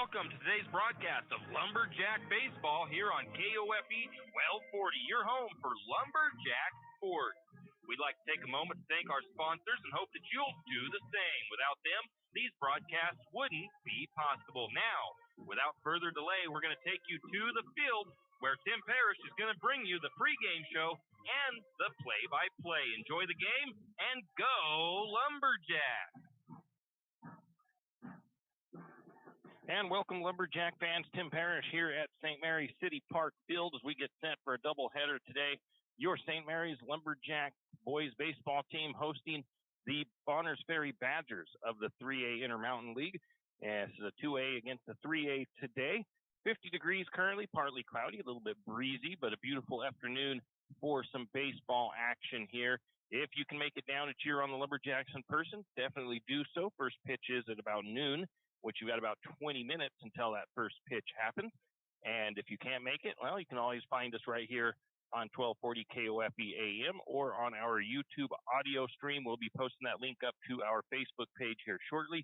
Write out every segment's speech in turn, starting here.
Welcome to today's broadcast of Lumberjack Baseball here on KOFE 1240, your home for Lumberjack sports. We'd like to take a moment to thank our sponsors and hope that you'll do the same. Without them, these broadcasts wouldn't be possible. Now, without further delay, we're going to take you to the field where Tim Parrish is going to bring you the pregame show and the play-by-play. Enjoy the game and go Lumberjack! And welcome, Lumberjack fans. Tim Parrish here at St. Maries City Park Field as we get set for a doubleheader today. Your St. Maries Lumberjack boys baseball team hosting the Bonners Ferry Badgers of the 3A Intermountain League. This is a 2A against the 3A today. 50 degrees currently, partly cloudy, a little bit breezy, but a beautiful afternoon for some baseball action here. If you can make it down to cheer on the Lumberjacks in person, definitely do so. First pitch is at about noon, which you've got about 20 minutes until that first pitch happens. And if you can't make it, well, you can always find us right here on 1240 KOFE AM or on our YouTube audio stream. We'll be posting that link up to our Facebook page here shortly.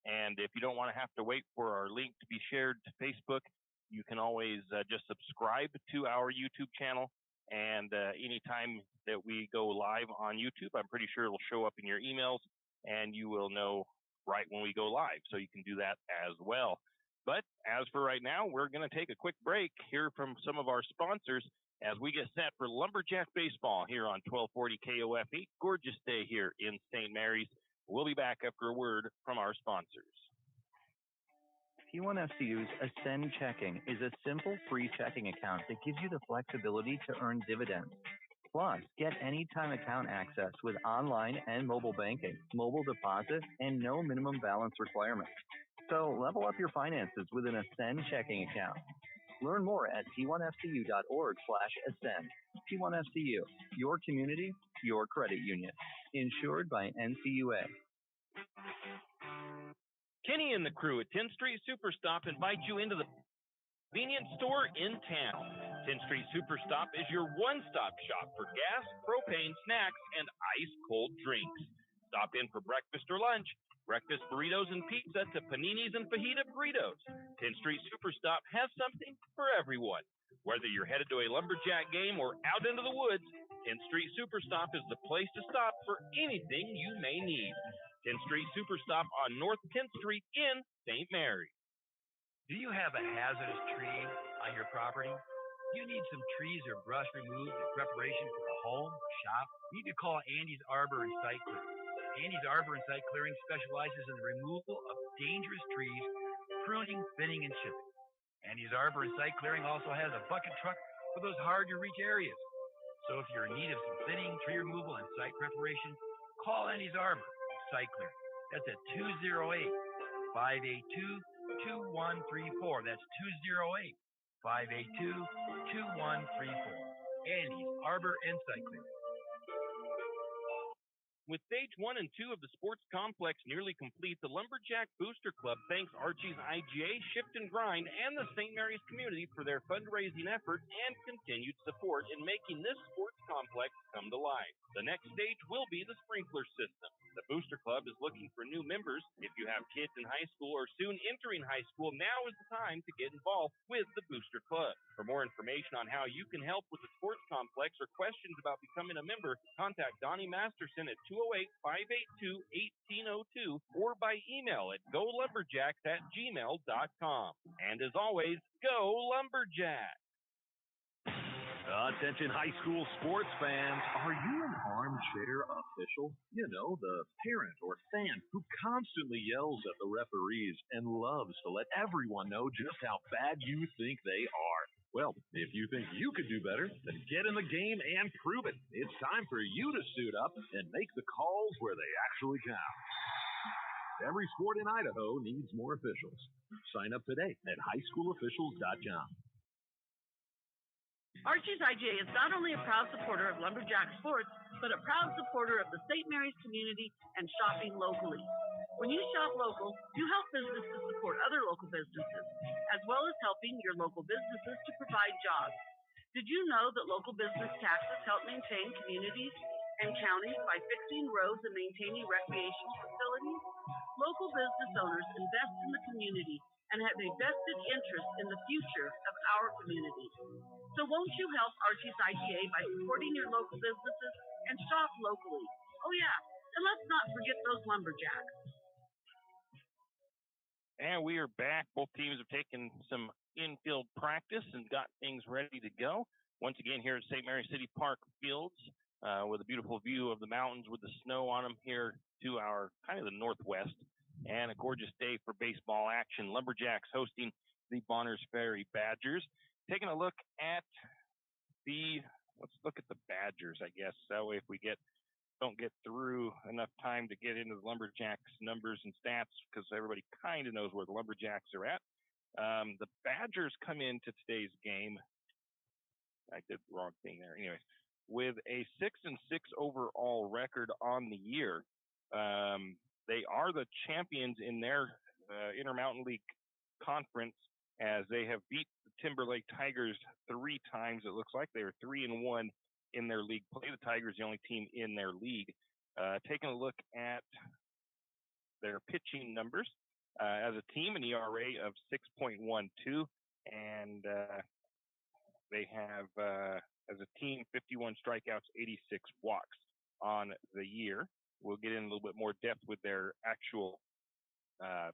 And if you don't want to have to wait for our link to be shared to Facebook, you can always just subscribe to our YouTube channel. And anytime that we go live on YouTube, I'm pretty sure it'll show up in your emails and you will know right when we go live, so you can do that as well. But as for right now, we're going to take a quick break, hear from some of our sponsors as we get set for Lumberjack baseball here on 1240 KOFE. Gorgeous day here in St. Maries. We'll be back after a word from our sponsors. P1FCU's Ascend Checking is a simple free checking account that gives you the flexibility to earn dividends. Plus, get anytime account access with online and mobile banking, mobile deposit, and no minimum balance requirements. So level up your finances with an Ascend checking account. Learn more at p1fcu.org/ascend. P1FCU, your community, your credit union. Insured by NCUA. Kenny and the crew at 10th Street Superstop invite you into the convenience store in town. 10th Street Superstop is your one-stop shop for gas, propane, snacks, and ice-cold drinks. Stop in for breakfast or lunch, breakfast burritos and pizza to paninis and fajita burritos. 10th Street Superstop has something for everyone. Whether you're headed to a Lumberjack game or out into the woods, 10th Street Superstop is the place to stop for anything you may need. 10th Street Superstop on North 10th Street in St. Maries. Do you have a hazardous tree on your property? Do you need some trees or brush removed in preparation for a home or shop? You need to call Andy's Arbor and Site Clearing. Andy's Arbor and Site Clearing specializes in the removal of dangerous trees, pruning, thinning, and chipping. Andy's Arbor and Site Clearing also has a bucket truck for those hard-to-reach areas. So if you're in need of some thinning, tree removal, and site preparation, call Andy's Arbor and Site Clearing. That's at 208-582-2134. That's 208-582-2134. Andy's Arbor and Site Clearing. With stage 1 and 2 of the sports complex nearly complete, the Lumberjack Booster Club thanks Archie's IGA, Shift and Grind, and the St. Maries community for their fundraising efforts and continued support in making this sports complex come to life. The next stage will be the sprinkler system. The Booster Club is looking for new members. If you have kids in high school or soon entering high school, now is the time to get involved with the Booster Club. For more information on how you can help with the sports complex or questions about becoming a member, contact Donnie Masterson at 208-582-1802 or by email at golumberjacks@gmail.com. And as always, go Lumberjack! Attention high school sports fans. Are you an armchair official? You know, the parent or fan who constantly yells at the referees and loves to let everyone know just how bad you think they are. Well, if you think you could do better, then get in the game and prove it. It's time for you to suit up and make the calls where they actually count. Every sport in Idaho needs more officials. Sign up today at highschoolofficials.com. Archie's IGA is not only a proud supporter of Lumberjack sports, but a proud supporter of the St. Maries community and shopping locally. When you shop local, you help businesses support other local businesses, as well as helping your local businesses to provide jobs. Did you know that local business taxes help maintain communities and counties by fixing roads and maintaining recreational facilities? Local business owners invest in the community and have a vested interest in the future of our community. So won't you help Archie's IGA by supporting your local businesses and shop locally? Oh yeah, and let's not forget those lumberjacks. And we are back. Both teams have taken some infield practice and got things ready to go. Once again, here at St. Maries City Park Fields, with a beautiful view of the mountains with the snow on them here to our kind of the northwest, and a gorgeous day for baseball action. Lumberjacks hosting the Bonners Ferry Badgers. Taking a look at let's look at the Badgers, I guess. That way, if we don't get through enough time to get into the Lumberjacks numbers and stats, because everybody kind of knows where the Lumberjacks are at. The Badgers come into today's game. I did the wrong thing there. Anyways, with a 6-6 overall record on the year. They are the champions in their Intermountain League conference, as they have beat the Timberlake Tigers 3 times. It looks like they are 3-1 in their league play. The Tigers, the only team in their league. Taking a look at their pitching numbers, as a team, an ERA of 6.12, and they have, as a team, 51 strikeouts, 86 walks on the year. We'll get in a little bit more depth with their actual, the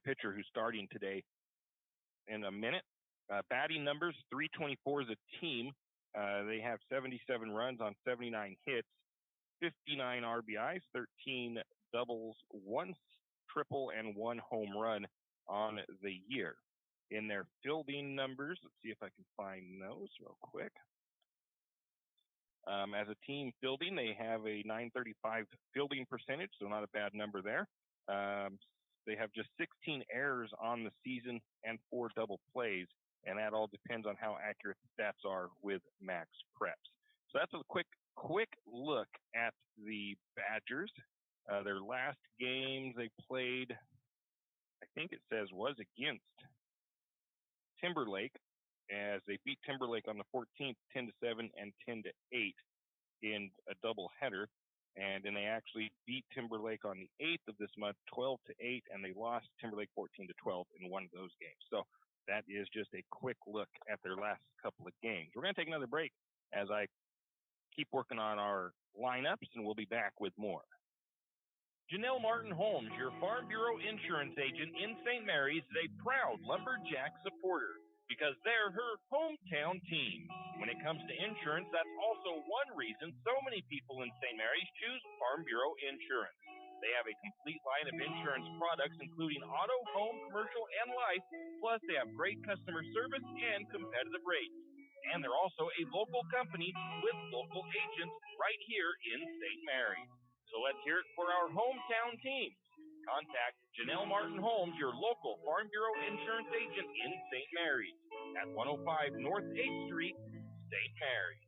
pitcher who's starting today in a minute. Batting numbers, 324 as a team. They have 77 runs on 79 hits, 59 RBIs, 13 doubles, 1 triple, and 1 home run on the year. In their fielding numbers, let's see if I can find those real quick. As a team fielding, they have a .935 fielding percentage, so not a bad number there. They have just 16 errors on the season and 4 double plays, and that all depends on how accurate the stats are with max preps. So that's a quick look at the Badgers. Their last games they played, I think it says, was against Timberlake, as they beat Timberlake on the 14th, 10-7 and 10-8 in a doubleheader. And then they actually beat Timberlake on the 8th of this month, 12-8, and they lost Timberlake 14-12 in one of those games. So that is just a quick look at their last couple of games. We're going to take another break as I keep working on our lineups, and we'll be back with more. Janelle Martin Holmes, your Farm Bureau insurance agent in St. Maries, is a proud Lumberjack supporter because they're her hometown team. When it comes to insurance, that's also one reason so many people in St. Maries choose Farm Bureau insurance. They have a complete line of insurance products, including auto, home, commercial, and life, plus they have great customer service and competitive rates. And they're also a local company with local agents right here in St. Maries. So let's hear it for our hometown team. Contact Janelle Martin Holmes, your local Farm Bureau insurance agent in St. Maries at 105 North 8th Street, St. Maries.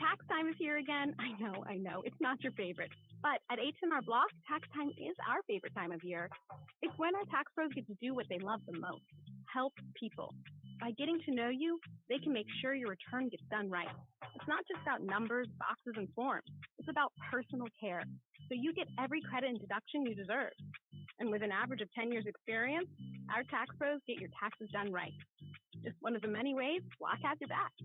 Tax time is here again. I know, it's not your favorite. But at H&R Block, tax time is our favorite time of year. It's when our tax pros get to do what they love the most, help people. By getting to know you, they can make sure your return gets done right. It's not just about numbers, boxes, and forms. It's about personal care, so you get every credit and deduction you deserve. And with an average of 10 years experience, our tax pros get your taxes done right. Just one of the many ways Block has your back.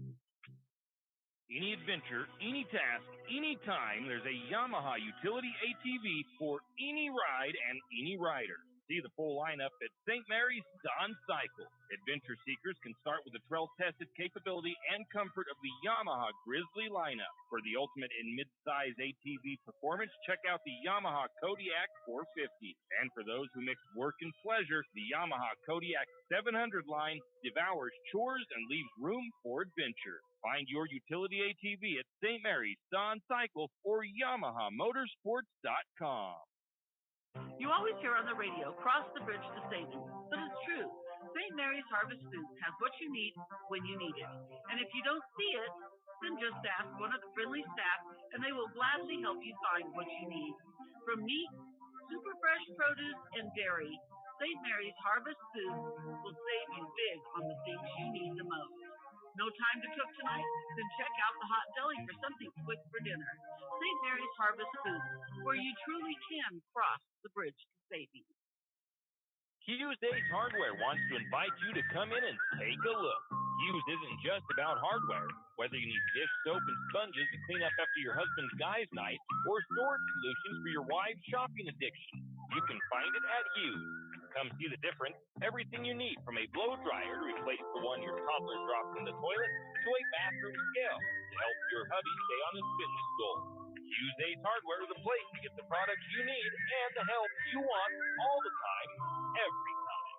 Any adventure, any task, anytime, there's a Yamaha utility ATV for any ride and any rider. See the full lineup at St. Maries Don Cycle. Adventure seekers can start with the trail-tested capability and comfort of the Yamaha Grizzly lineup. For the ultimate in mid-size ATV performance, check out the Yamaha Kodiak 450. And for those who mix work and pleasure, the Yamaha Kodiak 700 line devours chores and leaves room for adventure. Find your utility ATV at St. Maries Don Cycle or YamahaMotorsports.com. You always hear on the radio, cross the bridge to savings, but it's true. St. Mary's Harvest Foods has what you need when you need it. And if you don't see it, then just ask one of the friendly staff and they will gladly help you find what you need. From meat, super fresh produce, and dairy, St. Mary's Harvest Foods will save you big on the things you need the most. No time to cook tonight? Then check out the Hot Deli for something quick for dinner. St. Mary's Harvest Foods, where you truly can cross the bridge to savings. Hughes Ace Hardware wants to invite you to come in and take a look. Hughes isn't just about hardware. Whether you need dish soap and sponges to clean up after your husband's guys' night or storage solutions for your wife's shopping addiction, you can find it at Hughes. Come see the difference. Everything you need, from a blow dryer to replace the one your toddler drops in the toilet to a bathroom scale to help your hubby stay on his fitness goal. Hughes Ace Hardware is a place to get the products you need and the help you want all the time, every time.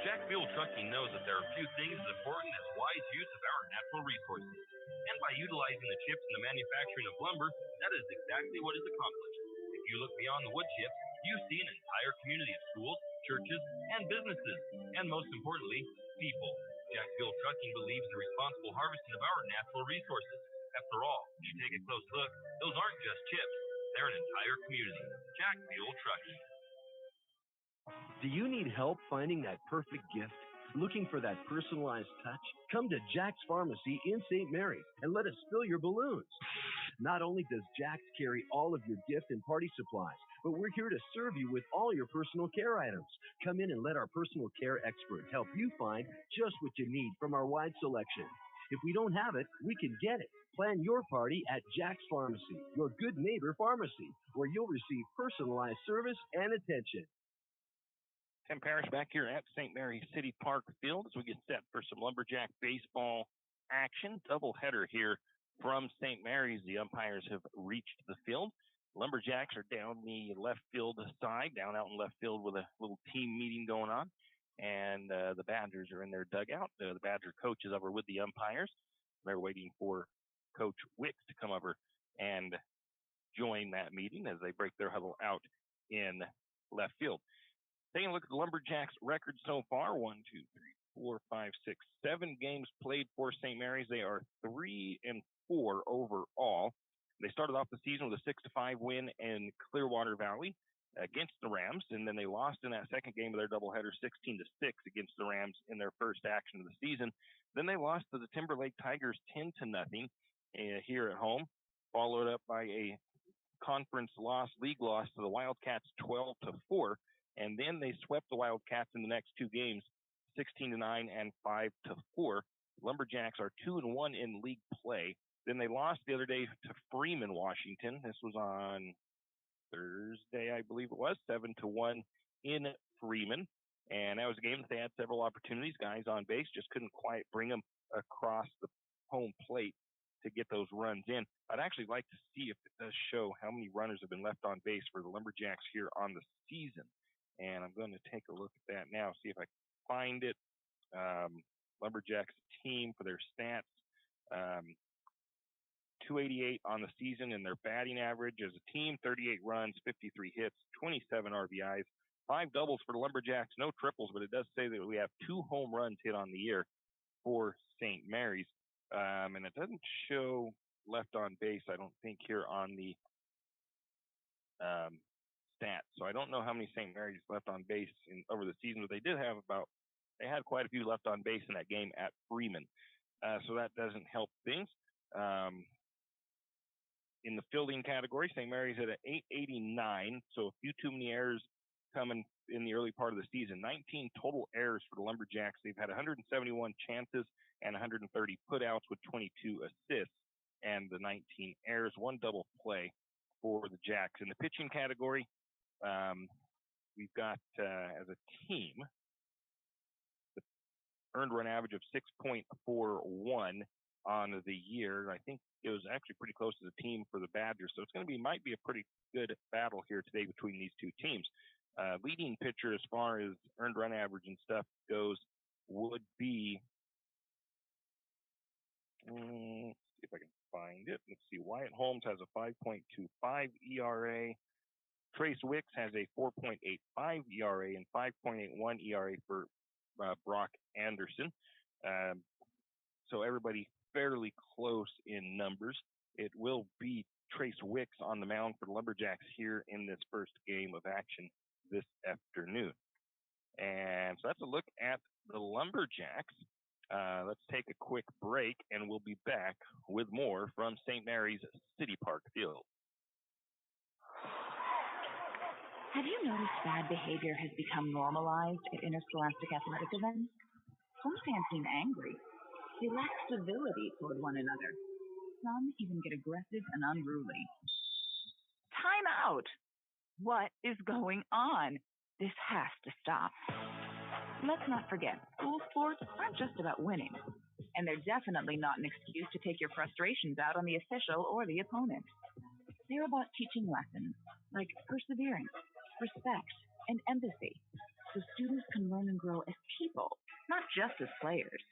Jack Fuel Trucking knows that there are few things as important as wise use of our natural resources. And by utilizing the chips in the manufacturing of lumber, that is exactly what is accomplished. If you look beyond the wood chips, you see an entire community of schools, churches, and businesses, and most importantly, people. Jack Fuel Trucking believes in the responsible harvesting of our natural resources. After all, when you take a close look, those aren't just chips, they're an entire community. Jack Fuel Trucking. Do you need help finding that perfect gift? Looking for that personalized touch? Come to Jack's Pharmacy in St. Mary's and let us fill your balloons. Not only does Jack's carry all of your gift and party supplies, but we're here to serve you with all your personal care items. Come in and let our personal care experts help you find just what you need from our wide selection. If we don't have it, we can get it. Plan your party at Jack's Pharmacy, your good neighbor pharmacy, where you'll receive personalized service and attention. Tim Parrish back here at St. Mary's City Park Field as we get set for some Lumberjack baseball action. Doubleheader here from St. Mary's. The umpires have reached the field. Lumberjacks are down the left field side, down out in left field with a little team meeting going on. And the Badgers are in their dugout. The Badger coach is over with the umpires. They're waiting for Coach Wicks to come over and join that meeting as they break their huddle out in left field. Taking a look at the Lumberjacks' record so far: 1, 2, 3, 4, 5, 6, 7 games played for St. Mary's. They are 3-4 overall. They started off the season with a 6-5 win in Clearwater Valley against the Rams, and then they lost in that second game of their doubleheader 16-6 against the Rams in their first action of the season. Then they lost to the Timberlake Tigers 10-0 here at home, followed up by a conference loss, league loss to the Wildcats 12-4. And then they swept the Wildcats in the next two games, 16-9 and 5-4. Lumberjacks are 2-1 in league play. Then they lost the other day to Freeman, Washington. This was on Thursday, I believe it was, 7-1 in Freeman. And that was a game that they had several opportunities. Guys on base just couldn't quite bring them across the home plate to get those runs in. I'd actually like to see if it does show how many runners have been left on base for the Lumberjacks here on the season. And I'm going to take a look at that now, see if I can find it. Lumberjacks team for their stats, 288 on the season in their batting average as a team, 38 runs, 53 hits, 27 RBIs, 5 doubles for the Lumberjacks, no triples, but it does say that we have 2 home runs hit on the year for St. Mary's. And it doesn't show left on base, I don't think, here on the stats. So I don't know how many St. Mary's left on base over the season, but they had quite a few left on base in that game at Freeman. So that doesn't help things. In the fielding category, St. Mary's at an 889, so a few too many errors coming in the early part of the season. 19 total errors for the Lumberjacks. They've had 171 chances and 130 putouts with 22 assists and the 19 errors, 1 double play for the Jacks. In the pitching category, we've got, as a team, the earned run average of 6.41 on the year. I think it was actually pretty close to the team for the Badgers. So it's going to might be a pretty good battle here today between these two teams. Leading pitcher as far as earned run average and stuff goes would be, let's see if I can find it. Let's see. Wyatt Holmes has a 5.25 ERA. Trace Wicks has a 4.85 ERA and 5.81 ERA for Brock Anderson. So everybody fairly close in numbers. It will be Trace Wicks on the mound for the Lumberjacks here in this first game of action this afternoon. And so that's a look at the Lumberjacks. Let's take a quick break, and we'll be back with more from St. Mary's City Park Field. Have you noticed bad behavior has become normalized at interscholastic athletic events? Some fans seem angry. They lack civility toward one another. Some even get aggressive and unruly. Time out! What is going on? This has to stop. Let's not forget, school sports aren't just about winning. And they're definitely not an excuse to take your frustrations out on the official or the opponent. They're about teaching lessons like perseverance, respect, and empathy, so students can learn and grow as people, not just as players.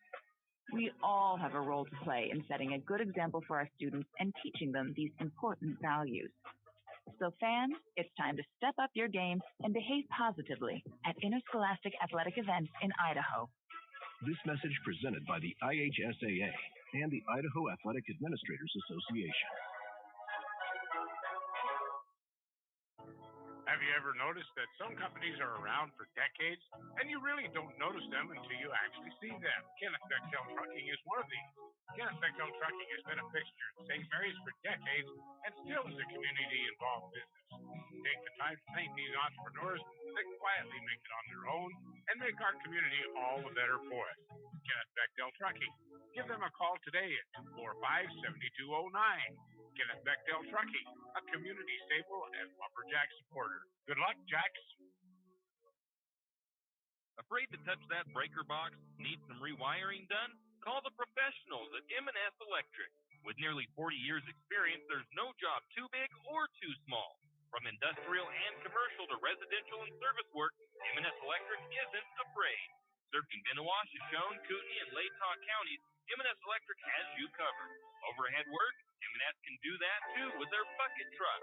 We all have a role to play in setting a good example for our students and teaching them these important values. So fans, it's time to step up your game and behave positively at interscholastic athletic events in Idaho. This message presented by the IHSAA and the Idaho Athletic Administrators Association. Have you ever noticed that some companies are around for decades and you really don't notice them until you actually see them? Kenneth Bechtel Trucking is one of these. Kenneth Bechtel Trucking has been a fixture at St. Mary's for decades and still is a community-involved business. Take the time to thank these entrepreneurs that quietly make it on their own and make our community all the better for it. Kenneth Bechtel Trucking. Give them a call today at 245-7209. Kenneth Bechtel Trucking, a community staple and Lumberjack supporter. Good luck, Jacks. Afraid to touch that breaker box? Need some rewiring done? Call the professionals at M&S Electric. With nearly 40 years experience, there's no job too big or too small. From industrial and commercial to residential and service work, M&S Electric isn't afraid. Serving Benawah, Shoshone, Kootenai, and Latah counties, M&S Electric has you covered. Overhead work? M&S can do that too with their bucket truck.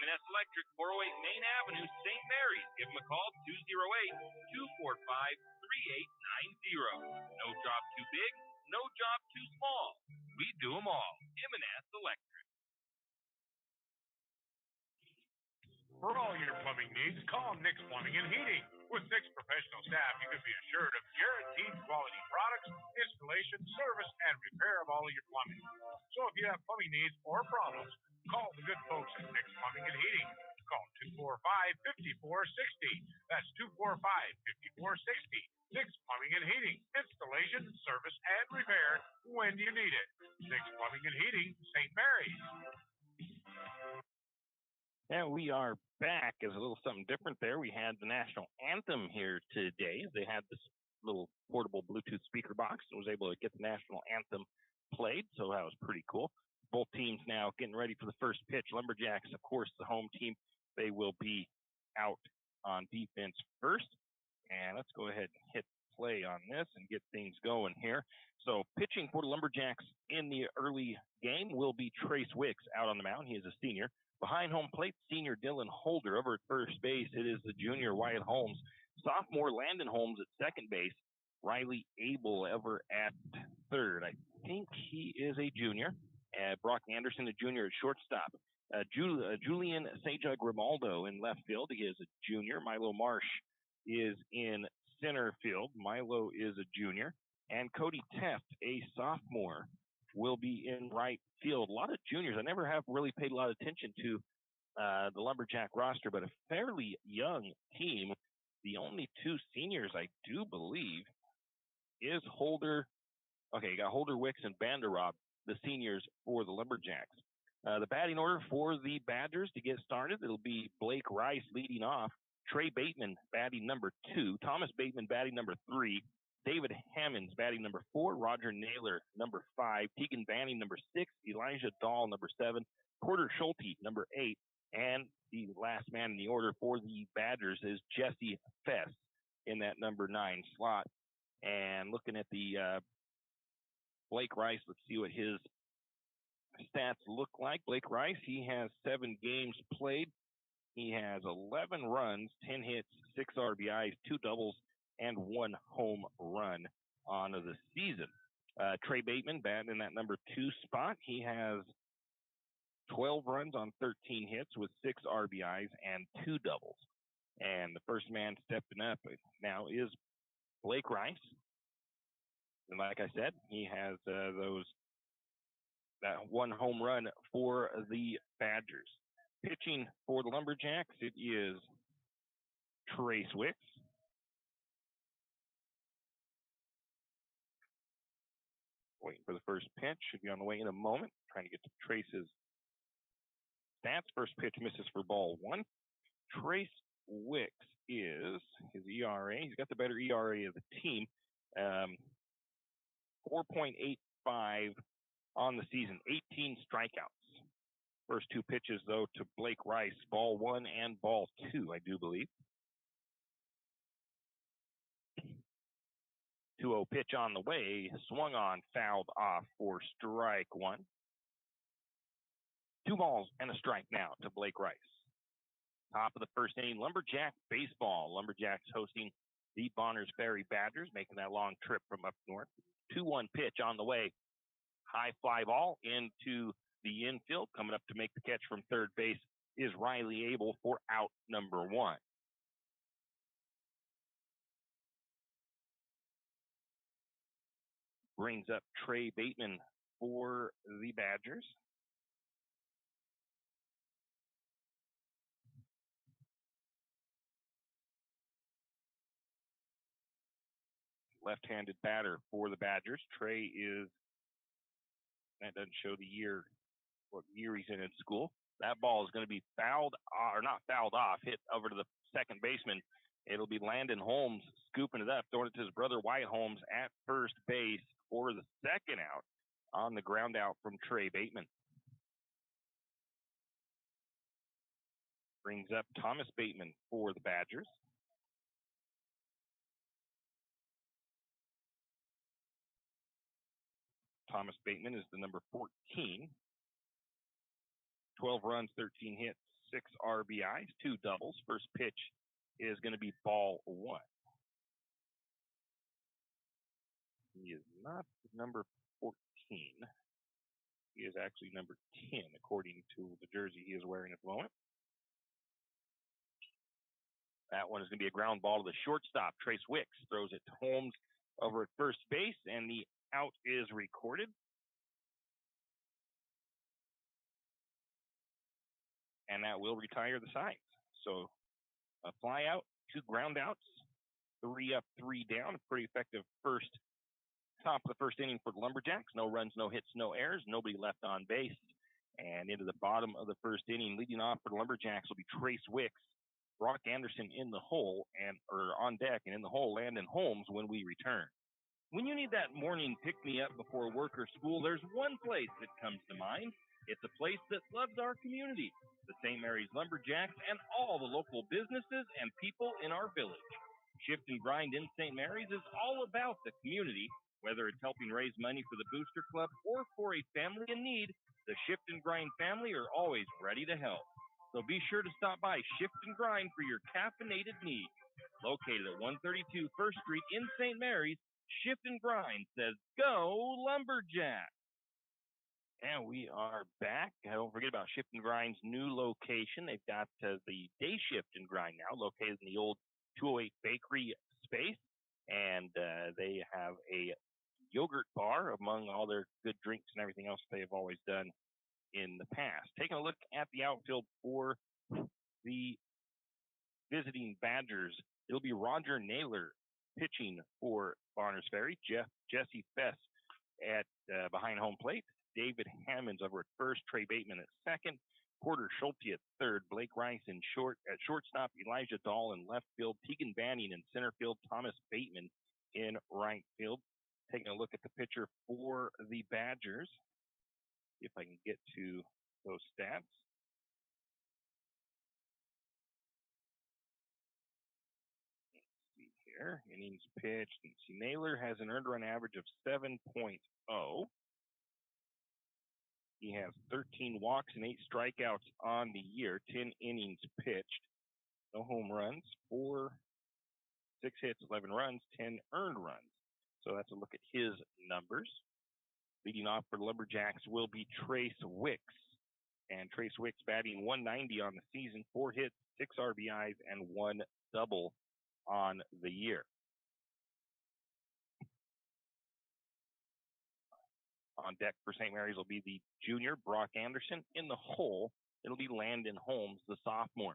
M&S Electric, 408 Main Avenue, St. Mary's. Give them a call, 208-245-3890. No job too big, no job too small. We do them all. M&S Electric. For all your plumbing needs, call Nick's Plumbing and Heating. With Nick's professional staff, you can be assured of guaranteed quality products, installation, service, and repair of all of your plumbing. So if you have plumbing needs or problems, call the good folks at Nick's Plumbing and Heating. Call 245-5460. That's 245-5460. Nick's Plumbing and Heating. Installation, service, and repair when you need it. Nick's Plumbing and Heating, St. Mary's. And we are back. As a little something different there. We had the national anthem here today. They had this little portable Bluetooth speaker box and was able to get the national anthem played, so that was pretty cool. Both teams now getting ready for the first pitch. Lumberjacks, of course, the home team. They will be out on defense first. And let's go ahead and hit play on this and get things going here. So pitching for the Lumberjacks in the early game will be Trace Wicks out on the mound. He is a senior. Behind home plate, senior Dylan Holder. Over at first base, it is the junior Wyatt Holmes. Sophomore Landon Holmes at second base. Riley Abel ever at third. I think he is a junior. Brock Anderson, a junior at shortstop. Julian Seja Grimaldo in left field. He is a junior. Milo Marsh is in center field. Milo is a junior. And Cody Teft, a sophomore, will be in right field. A lot of juniors. I never have really paid a lot of attention to the Lumberjack roster, but a fairly young team. The only two seniors, I do believe, is Holder. Okay, you got Holder, Wicks, and Banderob, the seniors for the Lumberjacks. The batting order for the Badgers to get started, it'll be Blake Rice leading off, Trey Bateman batting number 2, Thomas Bateman batting number 3, David Hammonds batting number 4, Roger Naylor number 5, Tegan Banning number 6, Elijah Dahl number 7, Porter Schulte number 8, and the last man in the order for the Badgers is Jesse Fest in that number 9 slot. And looking at the Blake Rice, let's see what his stats look like. Blake Rice, he has 7 games played. He has 11 runs, 10 hits, 6 RBIs, 2 doubles, and 1 home run on the season. Trey Bateman batting in that number 2 spot. He has 12 runs on 13 hits with 6 RBIs and 2 doubles. And the first man stepping up now is Blake Rice. And like I said, he has that one home run for the Badgers. Pitching for the Lumberjacks, it is Trace Wicks. Waiting for the first pitch. Should be on the way in a moment. Trying to get to Trace's stats. First pitch misses for ball one. Trace Wicks is his ERA. He's got the better ERA of the team. 4.85 on the season. 18 strikeouts. First two pitches, though, to Blake Rice. Ball one and ball two, I do believe. 2-0 pitch on the way. Swung on, fouled off for strike one. 2 balls and a strike now to Blake Rice. Top of the first inning, Lumberjack baseball. Lumberjacks hosting the Ferry Badgers, making that long trip from up north. 2-1 pitch on the way. High fly ball into the infield. Coming up to make the catch from third base is Riley Abel for out number one. Brings up Trey Bateman for the Badgers. Left-handed batter for the Badgers. Trey is, that doesn't show the year, what year he's in school. That ball is going to be fouled, or not fouled off, hit over to the second baseman. It'll be Landon Holmes scooping it up, throwing it to his brother Wyatt Holmes at first base for the second out on the ground out from Trey Bateman. Brings up Thomas Bateman for the Badgers. Thomas Bateman is the number 14. 12 runs, 13 hits, 6 RBIs, 2 doubles. First pitch is going to be ball one. He is not number 14. He is actually number 10, according to the jersey he is wearing at the moment. That one is going to be a ground ball to the shortstop. Trace Wicks throws it to Holmes over at first base, and the out is recorded. And that will retire the sides. So a fly out, 2 ground outs, 3 up, 3 down. A pretty effective top of the first inning for the Lumberjacks. No runs, no hits, no errors. Nobody left on base. And into the bottom of the first inning, leading off for the Lumberjacks will be Trace Wicks. Brock Anderson in the hole or on deck, and in the hole, Landon Holmes when we return. When you need that morning pick-me-up before work or school, there's one place that comes to mind. It's a place that loves our community, the St. Maries Lumberjacks, and all the local businesses and people in our village. Shift and Grind in St. Maries is all about the community. Whether it's helping raise money for the Booster Club or for a family in need, the Shift and Grind family are always ready to help. So be sure to stop by Shift and Grind for your caffeinated needs. Located at 132 First Street in St. Maries, Shift and Grind says, go Lumberjack! And we are back. Don't forget about Shift and Grind's new location. They've got the day Shift and Grind now, located in the old 208 Bakery space. And they have a yogurt bar among all their good drinks and everything else they've always done in the past. Taking a look at the outfield for the visiting Badgers, it'll be Roger Naylor pitching for Ferry. Jesse Fess at behind home plate. David Hammonds over at first. Trey Bateman at second. Porter Schulte at third. Blake Rice at shortstop. Elijah Dahl in left field. Tegan Banning in center field. Thomas Bateman in right field. Taking a look at the pitcher for the Badgers. See if I can get to those stats. Let's see here. Innings pitched. Naylor has an earned run average of 7.0. He has 13 walks and 8 strikeouts on the year, 10 innings pitched. No home runs, 6 hits, 11 runs, 10 earned runs. So that's a look at his numbers. Leading off for the Lumberjacks will be Trace Wicks. And Trace Wicks batting 190 on the season, 4 hits, 6 RBIs, and 1 double on the year. On deck for St. Mary's will be the junior, Brock Anderson. In the hole, it'll be Landon Holmes, the sophomore.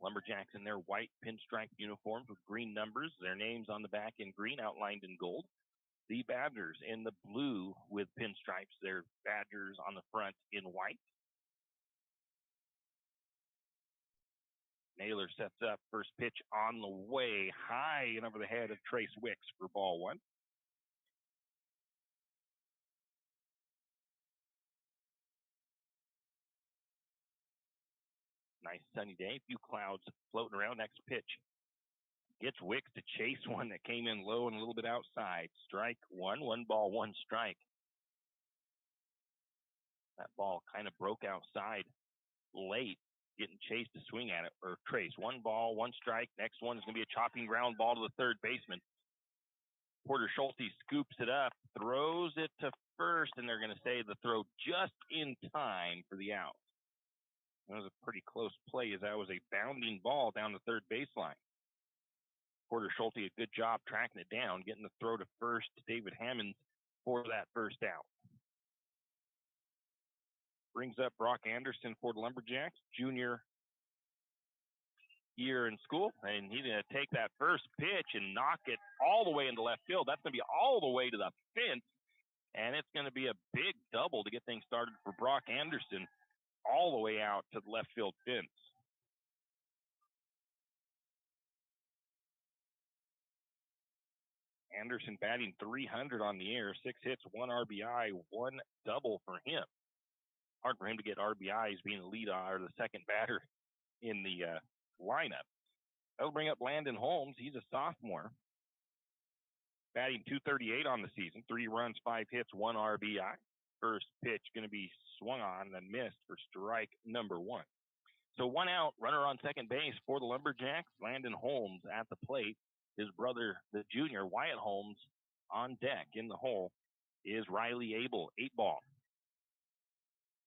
Lumberjacks in their white pinstripe uniforms with green numbers, their names on the back in green, outlined in gold. The Badgers in the blue with pinstripes, their Badgers on the front in white. Naylor sets up, first pitch on the way, high and over the head of Trace Wicks for ball 1. Nice sunny day, a few clouds floating around. Next pitch gets Wicks to chase one that came in low and a little bit outside. Strike 1, 1 ball, 1 strike. That ball kind of broke outside late, getting chased to swing at it, or Trace. 1 ball, 1 strike. Next one is going to be a chopping ground ball to the third baseman. Porter Schulte scoops it up, throws it to first, and they're going to say the throw just in time for the out. That was a pretty close play, as that was a bounding ball down the third baseline. Porter Schulte, a good job tracking it down, getting the throw to first to David Hammonds for that first out. Brings up Brock Anderson for the Lumberjacks, junior year in school, and he's going to take that first pitch and knock it all the way into left field. That's going to be all the way to the fence, and it's going to be a big double to get things started for Brock Anderson, all the way out to the left field fence. Anderson batting .300 on the year, 6 hits, 1 RBI, 1 double for him. Hard for him to get RBIs being the lead or the second batter in the lineup. That'll bring up Landon Holmes. He's a sophomore, batting .238 on the season, 3 runs, 5 hits, 1 RBI. First pitch going to be swung on and missed for strike number 1. So 1 out, runner on second base for the Lumberjacks. Landon Holmes at the plate. His brother, the junior, Wyatt Holmes, on deck. In the hole is Riley Abel, 8 ball.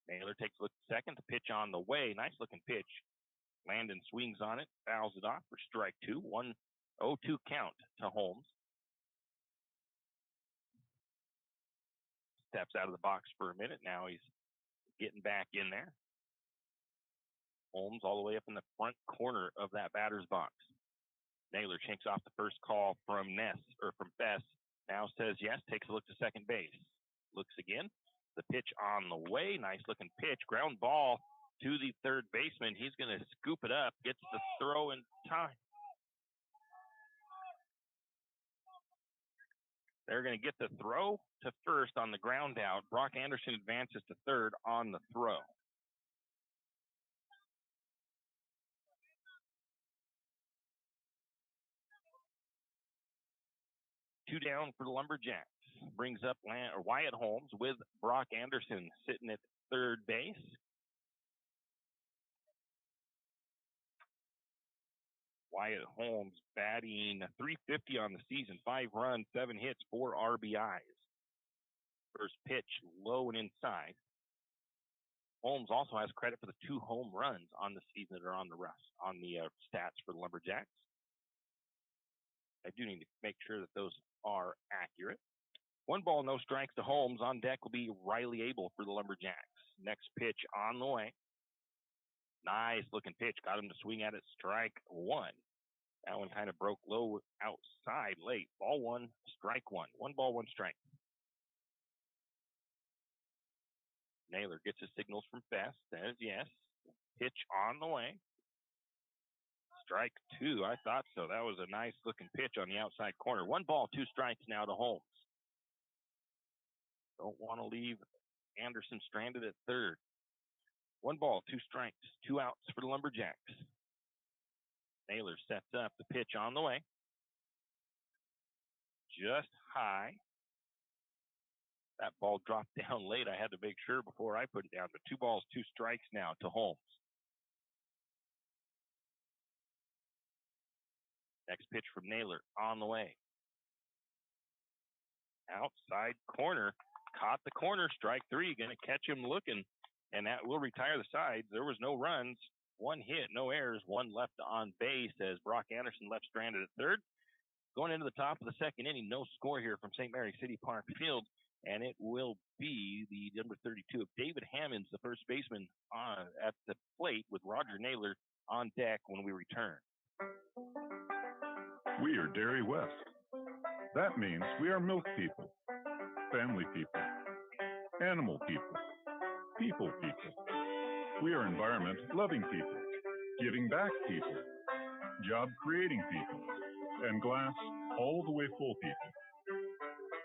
Naylor takes a look at second. The pitch on the way. Nice looking pitch. Landon swings on it, fouls it off for strike 2. 1-0-2 count to Holmes. Steps out of the box for a minute. Now he's getting back in there. Holmes all the way up in the front corner of that batter's box. Naylor shakes off the first call from Bess. Now says yes, takes a look to second base. Looks again. The pitch on the way. Nice looking pitch. Ground ball to the third baseman. He's going to scoop it up. Gets the throw in time. They're going to get the throw to first on the ground out. Brock Anderson advances to third on the throw. Two down for the Lumberjacks. Brings up Wyatt Holmes with Brock Anderson sitting at third base. Wyatt Holmes batting .350 on the season, 5 runs, 7 hits, 4 RBIs. First pitch low and inside. Holmes also has credit for the 2 home runs on the season that are on the stats for the Lumberjacks. I do need to make sure that those are accurate. 1 ball, no strikes to Holmes. On deck will be Riley Abel for the Lumberjacks. Next pitch on the way. Nice looking pitch. Got him to swing at it. Strike 1. That one kind of broke low outside late. Ball 1, strike 1. 1 ball, 1 strike. Naylor gets his signals from Bess. Says yes. Pitch on the way. Strike 2. I thought so. That was a nice looking pitch on the outside corner. 1 ball, 2 strikes now to Holmes. Don't want to leave Anderson stranded at third. 1 ball, 2 strikes, 2 outs for the Lumberjacks. Naylor sets up the pitch on the way. Just high. That ball dropped down late. I had to make sure before I put it down. But 2 balls, 2 strikes now to Holmes. Next pitch from Naylor on the way. Outside corner. Caught the corner. Strike three. Going to catch him looking. And that will retire the sides. There was no runs. One hit, no errors, one left on base as Brock Anderson left stranded at third. Going into the top of the second inning, no score here from St. Mary's City Park Field. And it will be the number 32 of David Hammonds, the first baseman, at the plate with Roger Naylor on deck when we return. We are Dairy West. That means we are milk people, family people, animal people, people people. We are environment-loving people, giving back people, job-creating people, and glass all the way full people.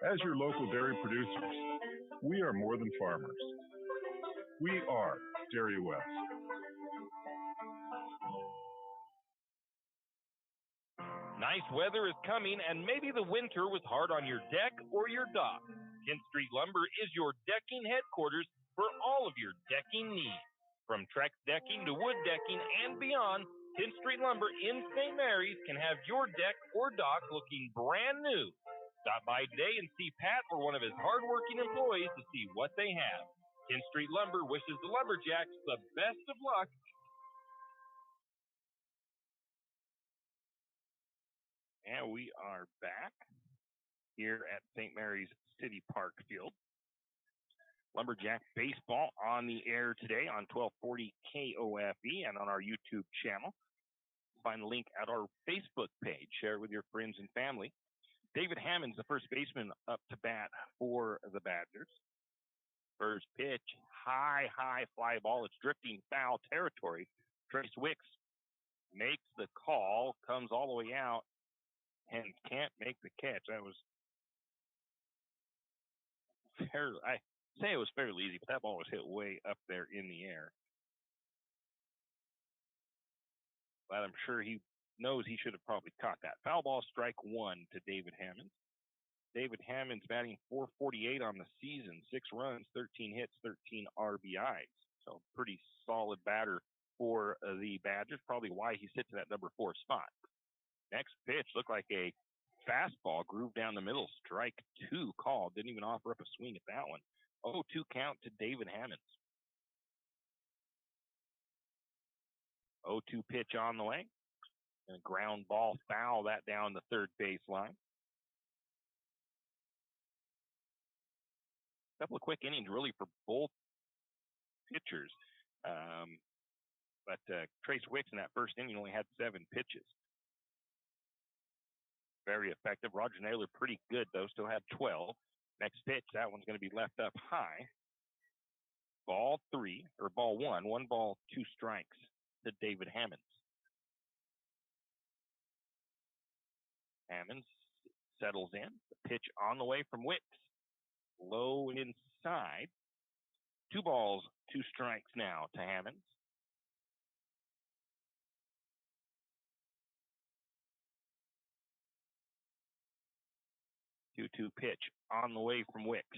As your local dairy producers, we are more than farmers. We are Dairy West. Nice weather is coming, and maybe the winter was hard on your deck or your dock. 10th Street Lumber is your decking headquarters for all of your decking needs. From Trex decking to wood decking and beyond, 10th Street Lumber in St. Mary's can have your deck or dock looking brand new. Stop by today and see Pat or one of his hardworking employees to see what they have. 10th Street Lumber wishes the Lumberjacks the best of luck. And we are back here at St. Mary's City Park Field. Lumberjack baseball on the air today on 1240 KOFE and on our YouTube channel. Find the link at our Facebook page. Share it with your friends and family. David Hammonds, the first baseman, up to bat for the Badgers. First pitch, high fly ball. It's drifting foul territory. Trace Wicks makes the call, comes all the way out, and can't make the catch. That was fairly, I say it was fairly easy, but that ball was hit way up there in the air. But I'm sure he knows he should have probably caught that. Foul ball, strike one to David Hammonds. David Hammonds batting .448 on the season, 6 runs, 13 hits, 13 RBIs. So pretty solid batter for the Badgers, probably why he sits in that number 4 spot. Next pitch looked like a fastball, grooved down the middle, strike 2 called. Didn't even offer up a swing at that one. 0-2 count to David Hammonds. 0-2 pitch on the way. And a ground ball foul that down the third baseline. Couple of quick innings really for both pitchers. But Trace Wicks in that first inning only had 7 pitches. Very effective. Roger Naylor pretty good though, still had 12. Next pitch, that one's going to be left up high. Ball 1. 1 ball, 2 strikes to David Hammonds. Hammonds settles in. The pitch on the way from Wicks. Low inside. 2 balls, 2 strikes now to Hammonds. Two pitch on the way from Wicks.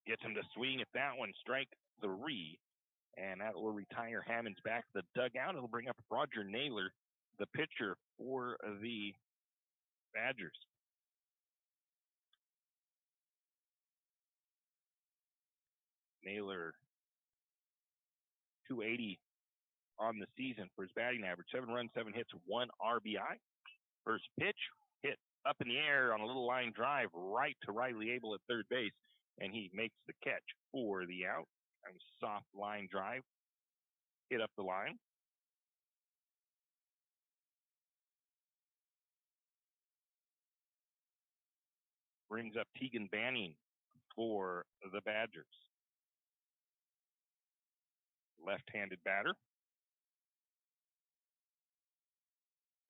Gets him to swing at that one. Strike 3. And that will retire Hammonds back to the dugout. It'll bring up Roger Naylor, the pitcher for the Badgers. Naylor, 280 on the season for his batting average. 7 runs, 7 hits, 1 RBI. First pitch, hit up in the air on a little line drive right to Riley Abel at third base, and he makes the catch for the out. And soft line drive, hit up the line. Brings up Tegan Banning for the Badgers. Left-handed batter.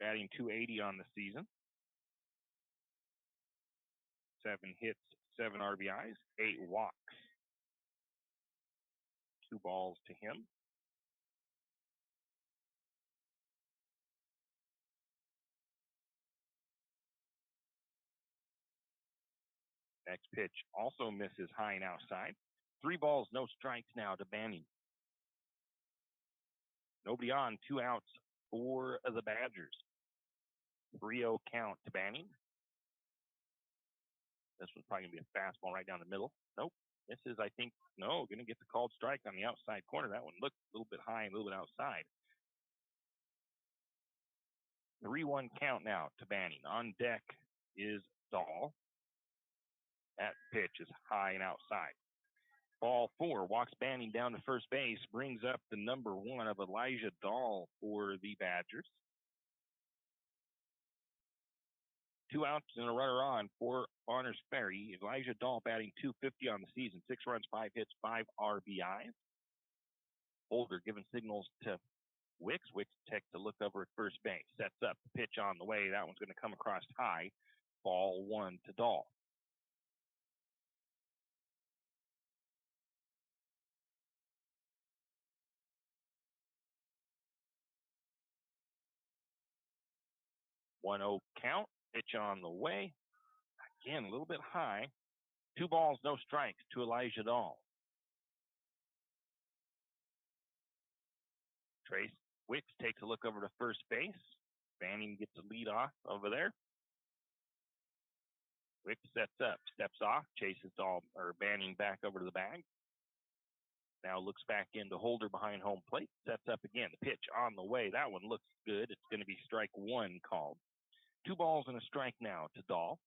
Batting .280 on the season. 7 hits, 7 RBIs, 8 walks. 2 balls to him. Next pitch also misses high and outside. 3 balls, no strikes now to Banning. Nobody on, 2 outs for the Badgers. 3-0 count to Banning. This one's probably going to be a fastball right down the middle. Nope. This is, I think, no, going to get the called strike on the outside corner. That one looked a little bit high and a little bit outside. 3-1 count now to Banning. On deck is Dahl. That pitch is high and outside. Ball 4, walks Banning down to first base, brings up the number 1 of Elijah Dahl for the Badgers. 2 outs and a runner on for Honors Ferry. Elijah Dahl batting .250 on the season. 6 runs, 5 hits, 5 RBIs. Holder giving signals to Wicks. Wicks takes a look over at first base. Sets up the pitch on the way. That one's going to come across high. Ball 1 to Dahl. One-0 count. Pitch on the way. Again, a little bit high. 2 balls, no strikes to Elijah Dahl. Trace Wicks takes a look over to first base. Banning gets a lead off over there. Wicks sets up, steps off, chases Banning back over to the bag. Now looks back into Holder behind home plate. Sets up again. The pitch on the way. That one looks good. It's going to be strike 1 called. 2 balls and a strike now to Dahl.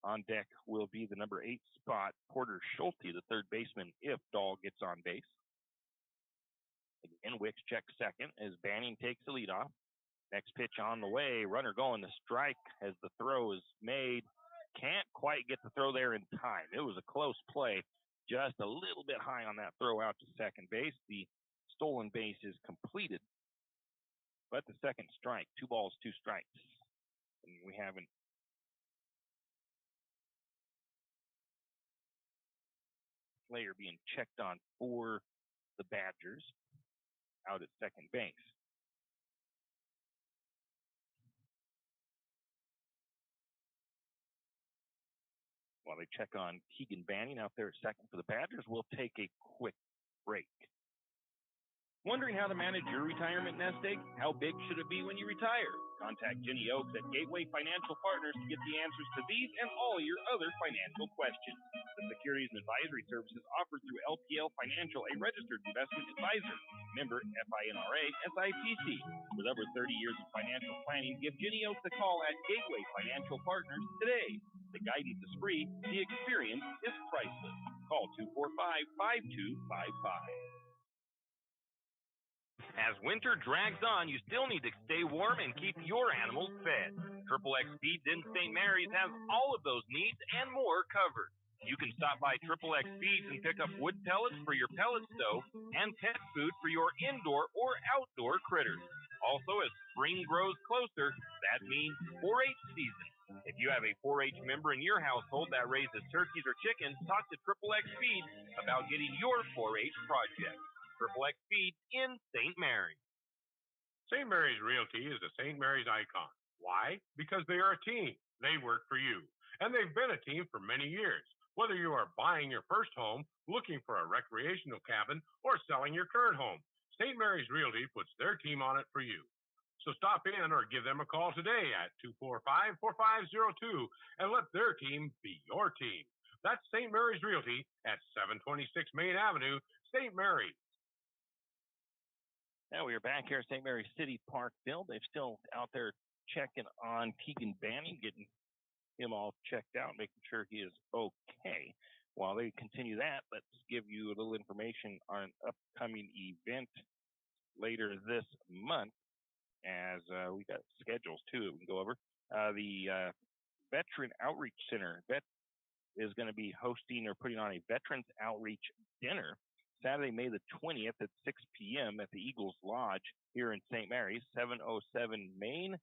On deck will be the number 8 spot, Porter Schulte, the third baseman, if Dahl gets on base. Again, Wicks checks second as Banning takes the lead off. Next pitch on the way. Runner going to strike as the throw is made. Can't quite get the throw there in time. It was a close play. Just a little bit high on that throw out to second base. The stolen base is completed. But the second strike, 2 balls, 2 strikes. And we haven't. Player being checked on for the Badgers out at second base. While they check on Keegan Banning out there at second for the Badgers, we'll take a quick break. Wondering how to manage your retirement nest egg? How big should it be when you retire? Contact Jenny Oaks at Gateway Financial Partners to get the answers to these and all your other financial questions. The securities and advisory services offered through LPL Financial, a registered investment advisor. Member FINRA SIPC. With over 30 years of financial planning, give Jenny Oaks a call at Gateway Financial Partners today. The guidance is free. The experience is priceless. Call 245-5255. As winter drags on, you still need to stay warm and keep your animals fed. Triple X Feeds in St. Maries has all of those needs and more covered. You can stop by Triple X Feeds and pick up wood pellets for your pellet stove and pet food for your indoor or outdoor critters. Also, as spring grows closer, that means 4-H season. If you have a 4-H member in your household that raises turkeys or chickens, talk to Triple X Feeds about getting your 4-H project. Triple X Feeds in St. Maries. St. Maries Realty is a St. Maries icon. Why? Because they are a team. They work for you. And they've been a team for many years. Whether you are buying your first home, looking for a recreational cabin, or selling your current home, St. Maries Realty puts their team on it for you. So stop in or give them a call today at 245-4502 and let their team be your team. That's St. Maries Realty at 726 Main Avenue, St. Maries. Now we are back here at St. Mary's City Park Field. They're still out there checking on Keegan Banning, getting him all checked out, making sure he is okay. While they continue that, let's give you a little information on an upcoming event later this month, as we got schedules too that we can go over. The Veteran Outreach Center is going to be hosting or putting on a Veterans Outreach Dinner Saturday, May the 20th at 6 p.m. at the Eagles Lodge here in St. Mary's, 707 Main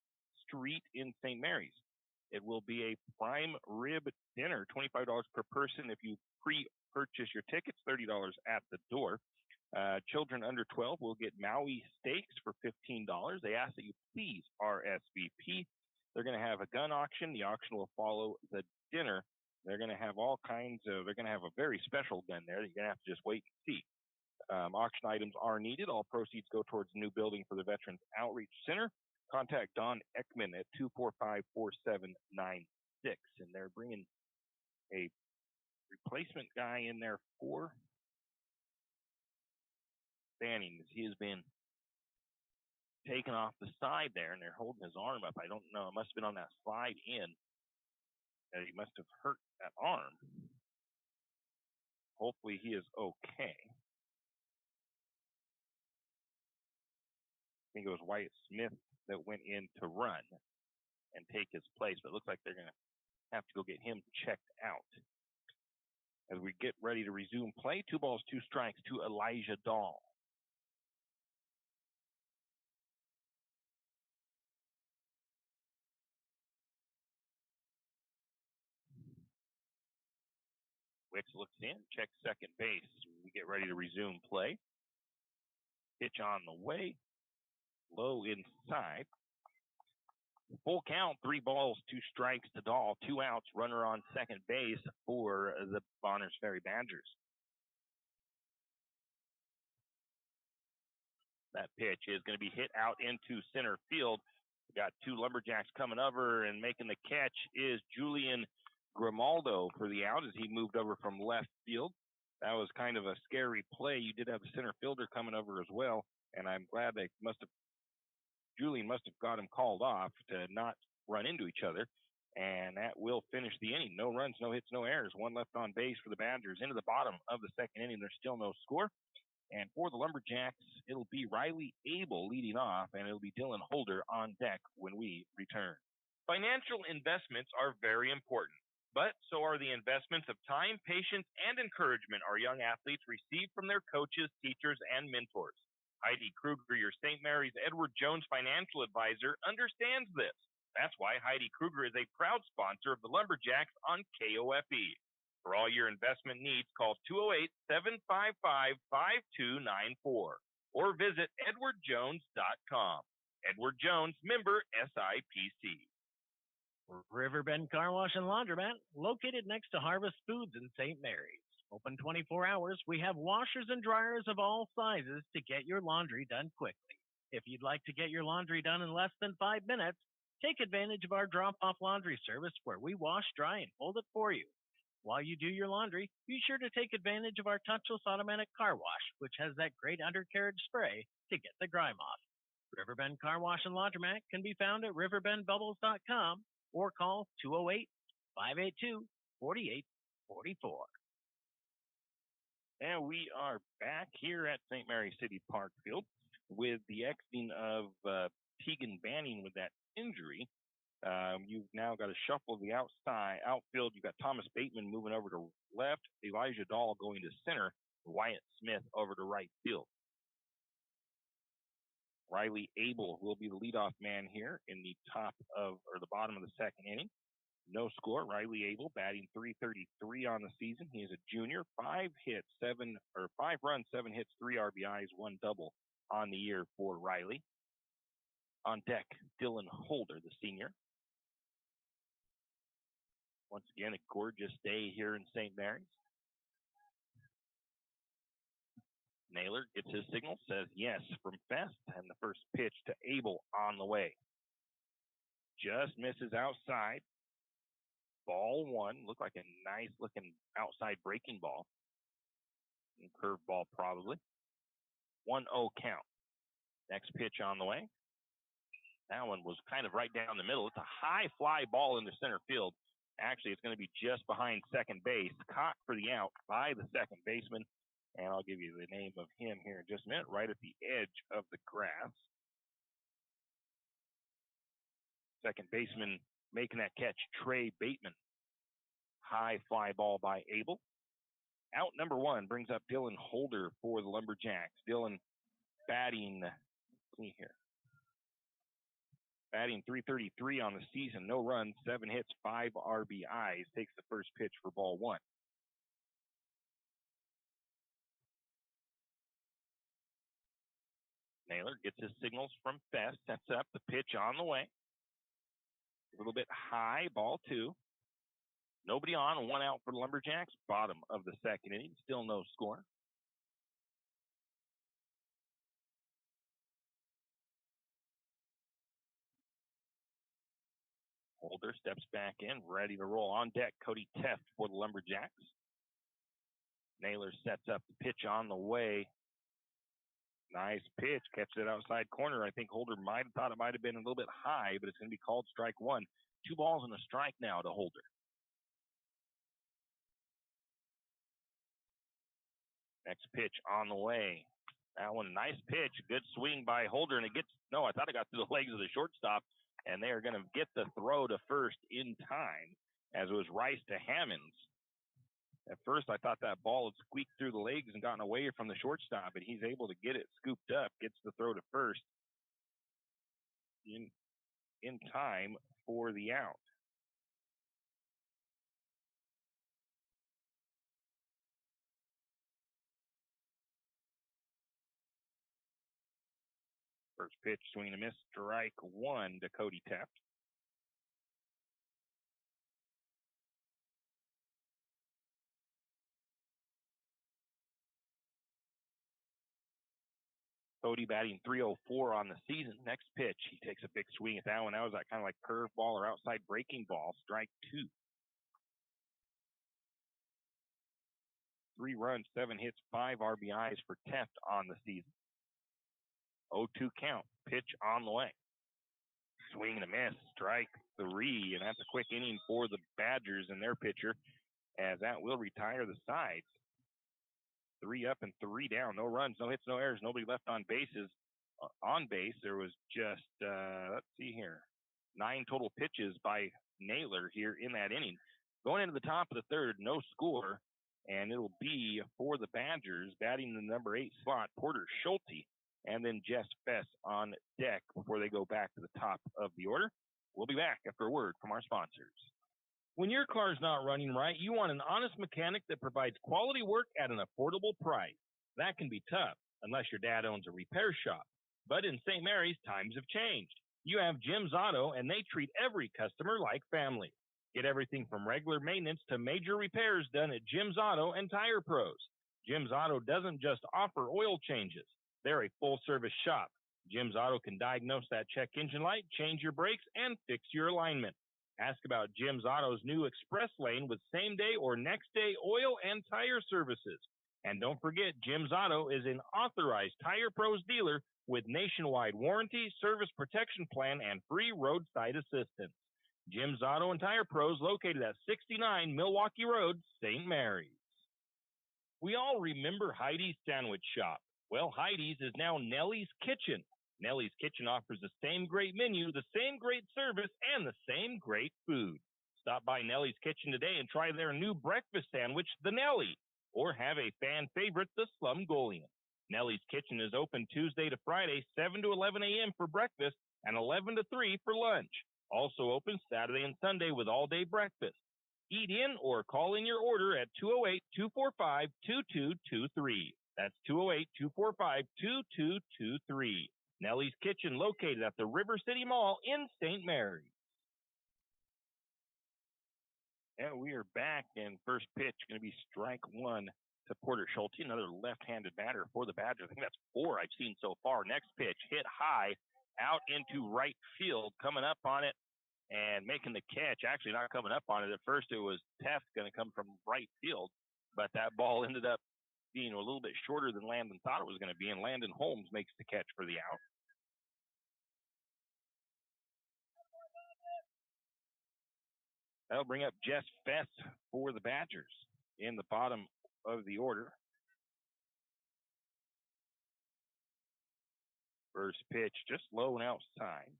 Street in St. Mary's. It will be a prime rib dinner, $25 per person. If you pre-purchase your tickets, $30 at the door. Children under 12 will get Maui steaks for $15. They ask that you please RSVP. They're going to have a gun auction. The auction will follow the dinner. They're going to have all kinds of, they're going to have a very special gun there. You're going to have to just wait and see. Auction items are needed. All proceeds go towards the new building for the Veterans Outreach Center. contact Don Ekman at 245-4796, and they're bringing a replacement guy in there for Banning, as he has been taken off the side there, and they're holding his arm up. I don't know. It must have been on that slide in that he must have hurt that arm. Hopefully he is okay. I think it was Wyatt Smith that went in to run and take his place, but it looks like they're going to have to go get him checked out. As we get ready to resume play, 2 balls, 2 strikes to Elijah Dahl. Wicks looks in, checks second base. We get ready to resume play. Pitch on the way. Low inside. Full count, 3 balls, 2 strikes to Dahl. 2 outs, runner on second base for the Bonners Ferry Badgers. That pitch is going to be hit out into center field. We got 2 Lumberjacks coming over, and making the catch is Julian Grimaldo for the out as he moved over from left field. That was kind of a scary play. You did have a center fielder coming over as well, and I'm glad Julian must have got him called off to not run into each other, and that will finish the inning. No runs, no hits, no errors. 1 left on base for the Badgers. Into the bottom of the second inning, there's still no score. And for the Lumberjacks, it'll be Riley Abel leading off, and it'll be Dylan Holder on deck when we return. Financial investments are very important, but so are the investments of time, patience, and encouragement our young athletes receive from their coaches, teachers, and mentors. Heidi Kruger, your St. Mary's Edward Jones financial advisor, understands this. That's why Heidi Kruger is a proud sponsor of the Lumberjacks on KOFE. For all your investment needs, call 208-755-5294 or visit edwardjones.com. Edward Jones, member SIPC. Riverbend Car Wash and Laundromat, located next to Harvest Foods in St. Mary's. Open 24 hours, we have washers and dryers of all sizes to get your laundry done quickly. If you'd like to get your laundry done in less than 5 minutes, take advantage of our drop-off laundry service where we wash, dry, and fold it for you. While you do your laundry, be sure to take advantage of our touchless automatic car wash, which has that great undercarriage spray to get the grime off. Riverbend Car Wash and Laundromat can be found at riverbendbubbles.com or call 208-582-4844. And we are back here at St. Mary's City Park Field with the exiting of Tegan Banning with that injury. You've now got a shuffle of the outfield. You've got Thomas Bateman moving over to left, Elijah Dahl going to center, Wyatt Smith over to right field. Riley Abel will be the leadoff man here in the bottom of the second inning. No score. Riley Abel batting .333 on the season. He is a junior. 5 runs, 7 hits, 3 RBIs, 1 double on the year for Riley. On deck, Dylan Holder, the senior. Once again, a gorgeous day here in St. Mary's. Naylor gets his signal, says yes from Fest, and the first pitch to Abel on the way. Just misses outside. Ball 1, looked like a nice looking outside breaking ball. Curve ball probably. 1-0 count. Next pitch on the way. That one was kind of right down the middle. It's a high fly ball into center field. Actually, it's going to be just behind second base. Caught for the out by the second baseman. And I'll give you the name of him here in just a minute, right at the edge of the grass. Second baseman making that catch, Trey Bateman. High fly ball by Abel. Out number 1 brings up Dylan Holder for the Lumberjacks. Dylan batting, let's see here. Batting .333 on the season. No runs, 7 hits, 5 RBIs. Takes the first pitch for ball 1. Naylor gets his signals from Fest. Sets up the pitch on the way. A little bit high, ball 2. Nobody on, 1 out for the Lumberjacks. Bottom of the second inning, still no score. Holder steps back in, ready to roll. On deck, Cody Teft for the Lumberjacks. Naylor sets up the pitch on the way. Nice pitch, catches it outside corner. I think Holder might have thought it might have been a little bit high, but it's going to be called strike one. 2 balls and a strike now to Holder. Next pitch on the way. That one, nice pitch, good swing by Holder, and I thought it got through the legs of the shortstop, and they are going to get the throw to first in time, as it was Rice to Hammonds. At first, I thought that ball had squeaked through the legs and gotten away from the shortstop, and he's able to get it scooped up, gets the throw to first in time for the out. First pitch, swing and a miss, strike one to Cody Teft. Cody batting .304 on the season. Next pitch, he takes a big swing at that one. That was that kind of like curve ball or outside breaking ball. Strike 2. 3 runs, 7 hits, 5 RBIs for Teft on the season. 0-2 count. Pitch on the way. Swing and a miss. Strike 3. And that's a quick inning for the Badgers and their pitcher, as that will retire the sides. 3 up and 3 down. No runs, no hits, no errors. Nobody left on bases. On base, there was just, let's see here, 9 total pitches by Naylor here in that inning. Going into the top of the third, no score, and it'll be for the Badgers batting the number 8 slot, Porter Schulte, and then Jess Fess on deck before they go back to the top of the order. We'll be back after a word from our sponsors. When your car's not running right, you want an honest mechanic that provides quality work at an affordable price. That can be tough, unless your dad owns a repair shop. But in St. Mary's, times have changed. You have Jim's Auto, and they treat every customer like family. Get everything from regular maintenance to major repairs done at Jim's Auto and Tire Pros. Jim's Auto doesn't just offer oil changes. They're a full-service shop. Jim's Auto can diagnose that check engine light, change your brakes, and fix your alignment. Ask about Jim's Auto's new Express Lane with same-day or next-day oil and tire services. And don't forget, Jim's Auto is an authorized Tire Pros dealer with nationwide warranty, service protection plan, and free roadside assistance. Jim's Auto and Tire Pros located at 69 Milwaukee Road, St. Mary's. We all remember Heidi's Sandwich Shop. Well, Heidi's is now Nellie's Kitchen. Nellie's Kitchen offers the same great menu, the same great service, and the same great food. Stop by Nellie's Kitchen today and try their new breakfast sandwich, the Nellie, or have a fan favorite, the Slumgolian. Nellie's Kitchen is open Tuesday to Friday, 7 to 11 a.m. for breakfast and 11 to 3 for lunch. Also open Saturday and Sunday with all-day breakfast. Eat in or call in your order at 208-245-2223. That's 208-245-2223. Nellie's Kitchen, located at the River City Mall in St. Mary's. And we are back, and first pitch going to be strike 1 to Porter Schulte, another left-handed batter for the Badgers. I think that's 4 I've seen so far. Next pitch, hit high, out into right field, coming up on it and making the catch. Actually, not coming up on it. At first, it was Teft going to come from right field, but that ball ended up being a little bit shorter than Landon thought it was going to be, and Landon Holmes makes the catch for the out. That'll bring up Jess Fess for the Badgers in the bottom of the order. First pitch just low and outside.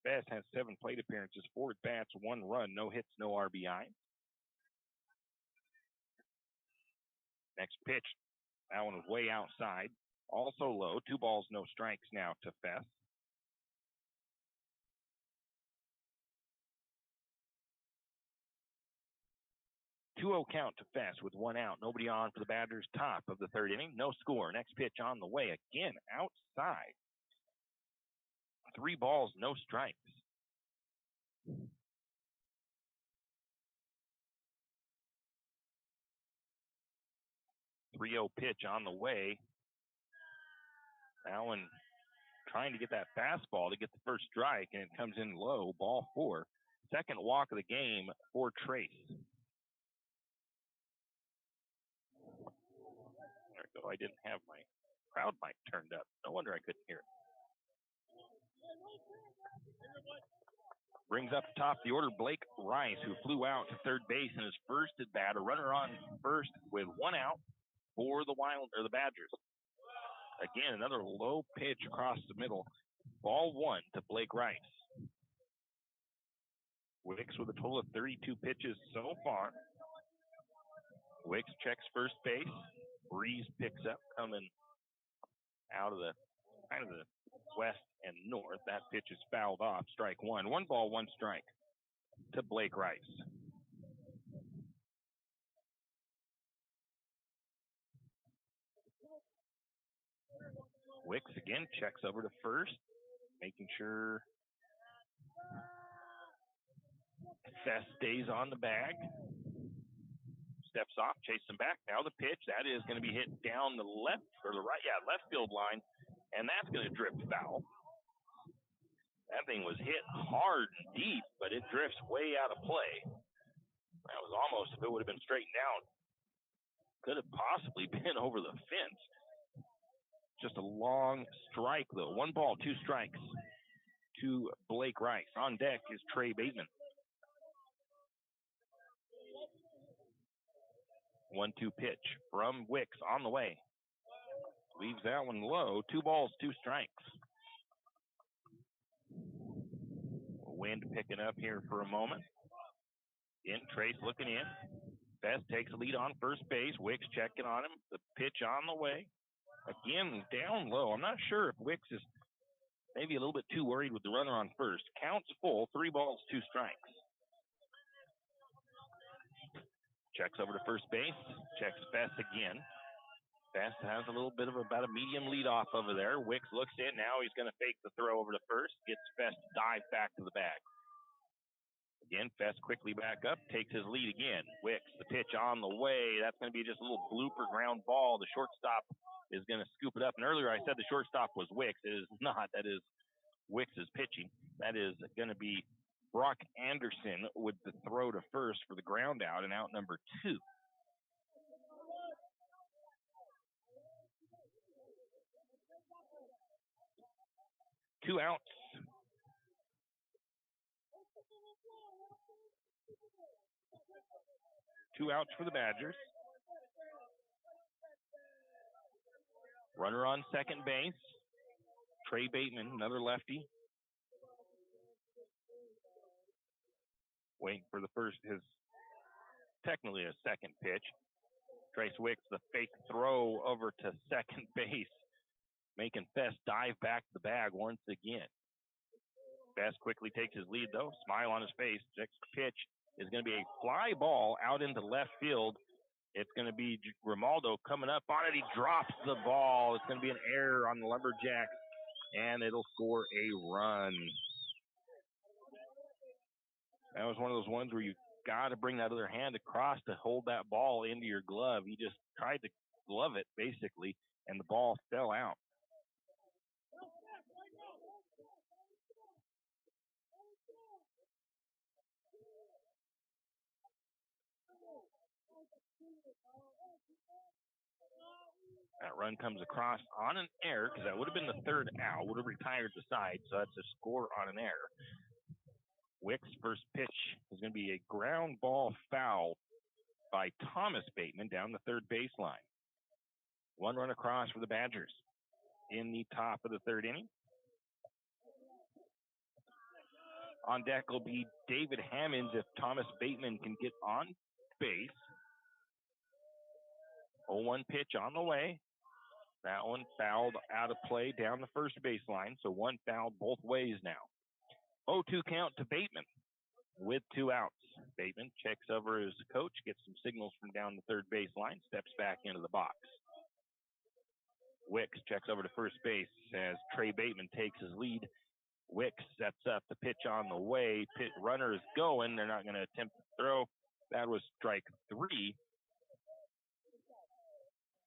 Fess has 7 plate appearances, 4 at-bats, 1 run, no hits, no RBI. Next pitch, that one was way outside. Also low, 2 balls, no strikes now to Fess. .2-0 count to Fess with 1 out. Nobody on for the Badgers. Top of the third inning. No score. Next pitch on the way. Again, outside. 3 balls, no strikes. 3-0 pitch on the way. That one trying to get that fastball to get the first strike, and it comes in low, ball 4. Second walk of the game for Trace. There we go. I didn't have my crowd mic turned up. No wonder I couldn't hear it. Brings up top the order Blake Rice, who flew out to third base in his first at bat. A runner on first with 1 out for the Badgers. Again, another low pitch across the middle. Ball 1 to Blake Rice. Wicks with a total of 32 pitches so far. Wicks checks first base. Breeze picks up, coming out of the kind of the west and north. That pitch is fouled off. Strike 1. 1 ball, 1 strike to Blake Rice. Wicks again checks over to first, making sure Fest stays on the bag. Steps off, chases him back. Now the pitch, that is going to be hit down the left or the right, left field line, and that's going to drift foul. That thing was hit hard and deep, but it drifts way out of play. That was almost, if it would have been straightened out, could have possibly been over the fence. Just a long strike, though. 1 ball, 2 strikes to Blake Rice. On deck is Trey Bateman. 1-2 pitch from Wicks on the way. Leaves that one low. 2 balls, 2 strikes. Wind picking up here for a moment. In, Trace looking in. Best takes the lead on first base. Wicks checking on him. The pitch on the way. Again, down low. I'm not sure if Wicks is maybe a little bit too worried with the runner on first. Counts full. 3 balls, 2 strikes. Checks over to first base. Checks Best again. Best has a little bit of about a medium lead off over there. Wicks looks in. Now he's going to fake the throw over to first. Gets Best to dive back to the bag. Again, Fest quickly back up, takes his lead again. Wicks, the pitch on the way. That's going to be just a little blooper ground ball. The shortstop is going to scoop it up. And earlier I said the shortstop was Wicks. It is not. That is Wicks is pitching. That is going to be Brock Anderson with the throw to first for the ground out and out number 2. Two outs. Two outs for the Badgers. Runner on second base. Trey Bateman, another lefty. Waiting for the first, his technically a second pitch. Trace Wicks, the fake throw over to second base, making Fest dive back to the bag once again. Fest quickly takes his lead, though. Smile on his face. Next pitch is going to be a fly ball out into left field. It's going to be Grimaldo coming up on it. He drops the ball. It's going to be an error on the Lumberjacks, and it'll score a run. That was one of those ones where you got to bring that other hand across to hold that ball into your glove. He just tried to glove it, basically, and the ball fell out. That run comes across on an error, because that would have been the third out, would have retired the side, so that's a score on an error. Wicks' first pitch is going to be a ground ball foul by Thomas Bateman down the third baseline. One run across for the Badgers in the top of the third inning. On deck will be David Hammonds if Thomas Bateman can get on base. 0-1 pitch on the way. That one fouled out of play down the first baseline, so one fouled both ways now. 0-2 count to Bateman with 2 outs. Bateman checks over his coach, gets some signals from down the third baseline, steps back into the box. Wicks checks over to first base as Trey Bateman takes his lead. Wicks sets up the pitch on the way. Runner is going. They're not going to attempt to throw. That was strike 3.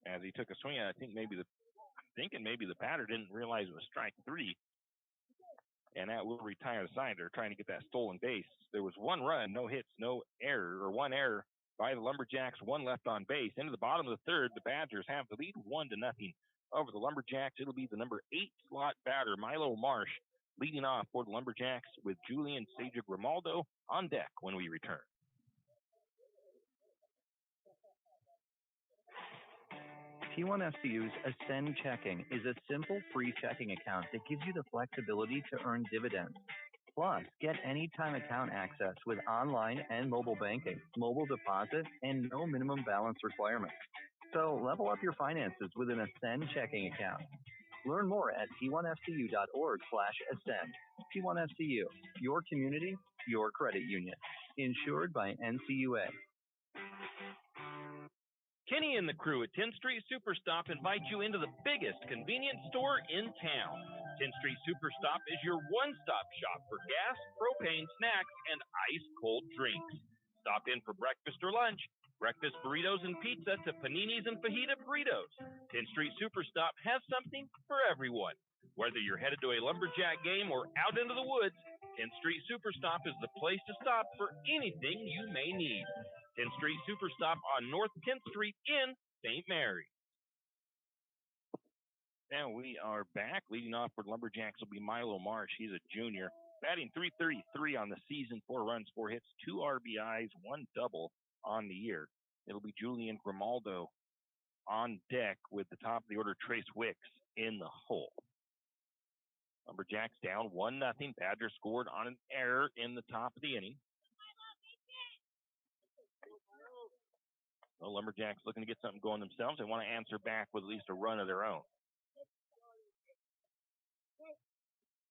As he took a swing at, I think thinking maybe the batter didn't realize it was strike 3. And that will retire the side. They're trying to get that stolen base. There was 1 run, no hits, no error, or 1 error by the Lumberjacks, 1 left on base. Into the bottom of the third, the Badgers have the lead 1-0 over the Lumberjacks. It'll be the number 8 slot batter, Milo Marsh, leading off for the Lumberjacks with Julian Saja Grimaldo on deck when we return. T1FCU's Ascend Checking is a simple free checking account that gives you the flexibility to earn dividends. Plus, get anytime account access with online and mobile banking, mobile deposit, and no minimum balance requirements. So level up your finances with an Ascend Checking account. Learn more at t1fcu.org/ascend. T1FCU, your community, your credit union. Insured by NCUA. Kenny and the crew at 10th Street Superstop invite you into the biggest convenience store in town. 10th Street Superstop is your one-stop shop for gas, propane, snacks, and ice-cold drinks. Stop in for breakfast or lunch, breakfast burritos and pizza to paninis and fajita burritos. 10th Street Superstop has something for everyone. Whether you're headed to a Lumberjack game or out into the woods, 10th Street Superstop is the place to stop for anything you may need. 10th Street Superstop on North 10th Street in St. Maries. And we are back. Leading off for the Lumberjacks will be Milo Marsh. He's a junior, batting .333 on the season, 4 runs, 4 hits, 2 RBIs, 1 double on the year. It'll be Julian Grimaldo on deck with the top of the order, Trace Wicks, in the hole. Lumberjacks down 1-0. Badger scored on an error in the top of the inning. The Lumberjacks looking to get something going themselves. They want to answer back with at least a run of their own.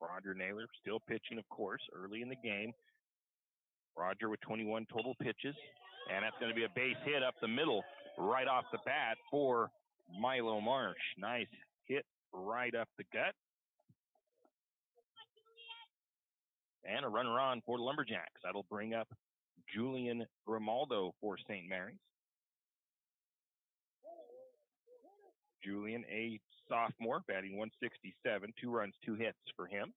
Roger Naylor still pitching, of course, early in the game. Roger with 21 total pitches. And that's going to be a base hit up the middle right off the bat for Milo Marsh. Nice hit right up the gut. And a runner on for the Lumberjacks. That'll bring up Julian Grimaldo for St. Mary's. Julian, a sophomore, batting .167, 2 runs, 2 hits for him.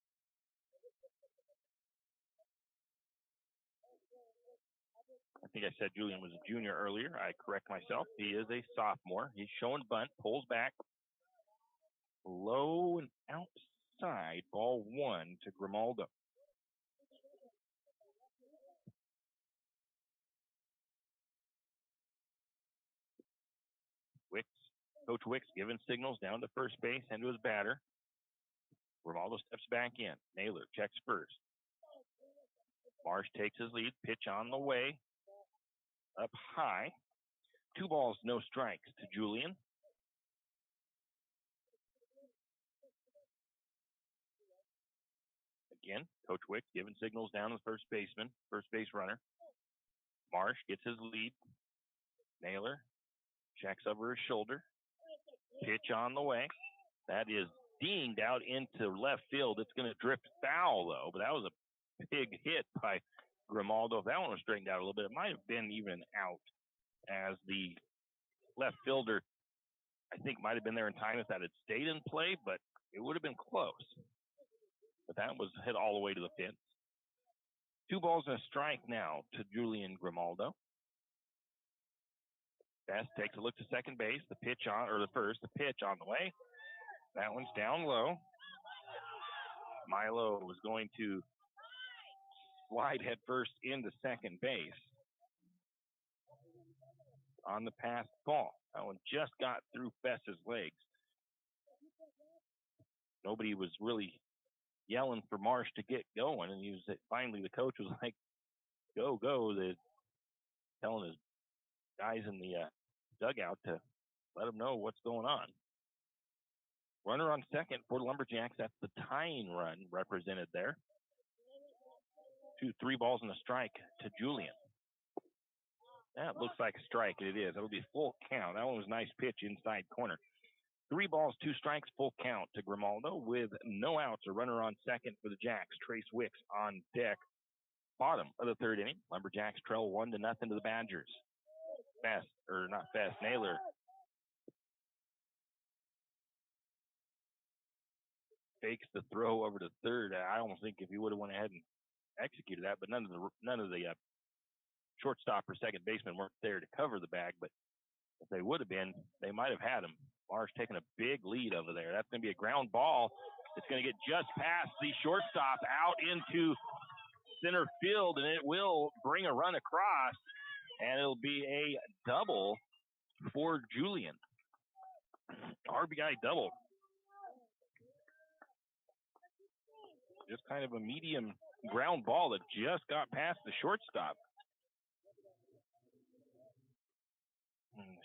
I think I said Julian was a junior earlier. I correct myself. He is a sophomore. He's showing bunt, pulls back, low and outside, ball 1 to Grimaldo. Coach Wicks giving signals down to first base and to his batter. Grimaldo steps back in. Naylor checks first. Marsh takes his lead. Pitch on the way. Up high. 2 balls, no strikes to Julian. Again, Coach Wicks giving signals down to the first baseman, first base runner. Marsh gets his lead. Naylor checks over his shoulder. Pitch on the way. That is dinged out into left field. It's going to drift foul, though, but that was a big hit by Grimaldo. If that one was straightened out a little bit, it might have been even out, as the left fielder, I think, might have been there in time if that had stayed in play, but it would have been close. But that was hit all the way to the fence. 2 balls and a strike now to Julian Grimaldo. Best takes a look to second base. The pitch on, or the pitch on the way. That one's down low. Milo was going to slide head first into second base on the passed ball. That one just got through Fess's legs. Nobody was really yelling for Marsh to get going, and finally the coach was like, go. They're telling his guys in the dugout to let them know what's going on. Runner on second for the Lumberjacks. That's the tying run represented there. 3 balls and a strike to Julian. That looks like a strike. It is. It'll be full count. That one was a nice pitch inside corner. 3 balls, 2 strikes, full count to Grimaldo with no outs. A runner on second for the Jacks. Trace Wicks on deck. Bottom of the third inning. Lumberjacks trail 1-0 to the Badgers. Naylor fakes the throw over to third. I almost think if he would have went ahead and executed that, but none of the shortstop or second baseman weren't there to cover the bag. But if they would have been, they might have had him. Marsh taking a big lead over there. That's going to be a ground ball. It's going to get just past the shortstop out into center field, and it will bring a run across, and it'll be a double for Julian. RBI double. Just kind of a medium ground ball that just got past the shortstop.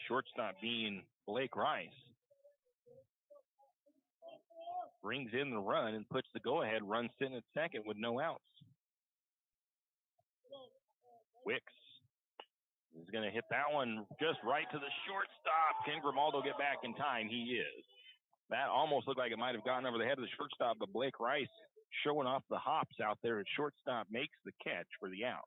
Shortstop being Blake Rice. Brings in the run and puts the go-ahead run sitting at second with no outs. Wicks is going to hit that one just right to the shortstop. Can Grimaldo get back in time? He is. That almost looked like it might have gotten over the head of the shortstop, but Blake Rice showing off the hops out there at shortstop makes the catch for the out.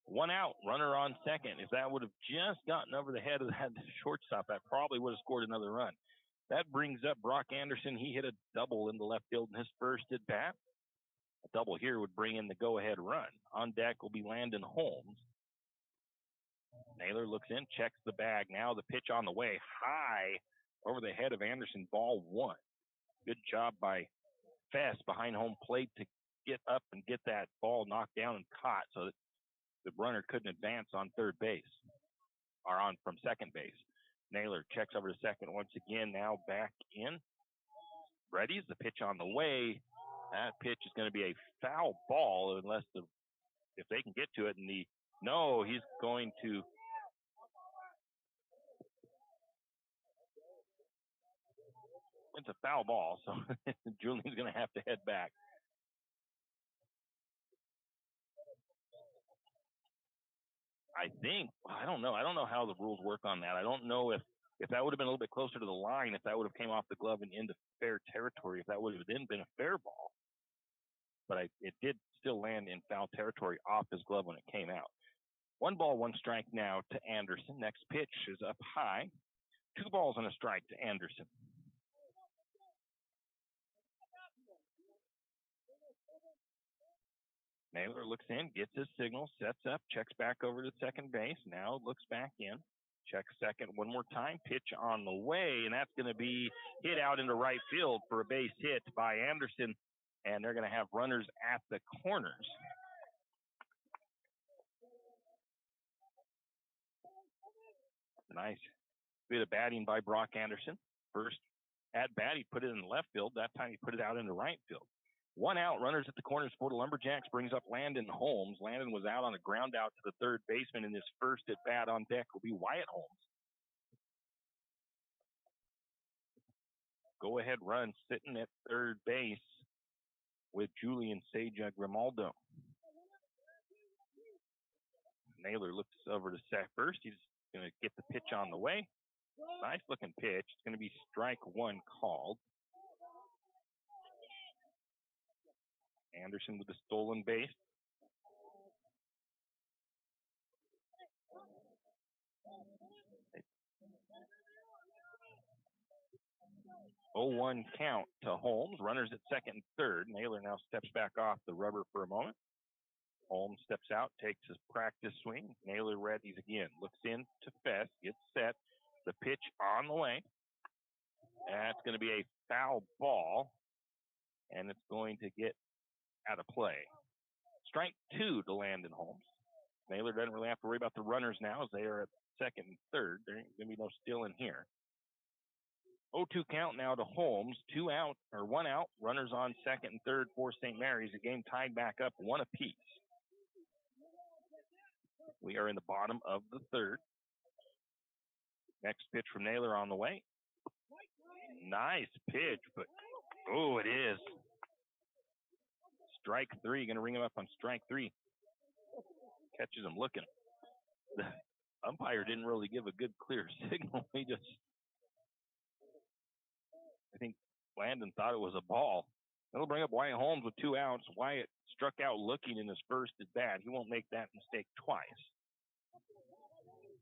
One out, runner on second. If that would have just gotten over the head of that shortstop, that probably would have scored another run. That brings up Brock Anderson. He hit a double into left field in his first at bat. A double here would bring in the go-ahead run. On deck will be Landon Holmes. Naylor looks in, checks the bag. Now the pitch on the way, high over the head of Anderson, ball one. Good job by Fess behind home plate to get up and get that ball knocked down and caught so that the runner couldn't advance on third base, or on from second base. Naylor checks over to second once again, now back in. Ready's the pitch on the way. That pitch is going to be a foul ball unless if they can get to it. No, he's going to. It's a foul ball, so Julian's going to have to head back. I don't know how the rules work on that. I don't know if that would have been a little bit closer to the line, if that would have came off the glove and into fair territory, if that would have then been a fair ball. But it did still land in foul territory off his glove when it came out. 1 ball, 1 strike now to Anderson. Next pitch is up high. 2 balls and a strike to Anderson. Naylor looks in, gets his signal, sets up, checks back over to second base. Now looks back in, checks second one more time. Pitch on the way, and that's going to be hit out into right field for a base hit by Anderson. And they're going to have runners at the corners. Nice bit of batting by Brock Anderson. First at bat, he put it in left field. That time he put it out into right field. 1 out, runners at the corners for the Lumberjacks, brings up Landon Holmes. Landon was out on a ground out to the third baseman in his first at bat. On deck will be Wyatt Holmes. Go ahead run sitting at third base with Julian Seja Grimaldo. Naylor looks over to first. He's going to get the pitch on the way. Nice looking pitch. It's going to be strike 1 called. Anderson with the stolen base. Oh, 1 count to Holmes. Runners at second and third. Naylor now steps back off the rubber for a moment. Holmes steps out, takes his practice swing. Naylor readies again. Looks in to Fess, gets set. The pitch on the way. That's going to be a foul ball, and it's going to get out of play. Strike 2 to Landon Holmes. Naylor doesn't really have to worry about the runners now as they are at second and third. There ain't going to be no stealing here. 0-2 count now to Holmes. 1 out. Runners on second and third for St. Mary's. The game tied back up 1 apiece. We are in the bottom of the third. Next pitch from Naylor on the way. Nice pitch, but it is. Strike 3, going to ring him up on strike 3. Catches him looking. The umpire didn't really give a good clear signal. I think Landon thought it was a ball. That'll bring up Wyatt Holmes with 2 outs. Wyatt struck out looking in his first at bat. He won't make that mistake twice.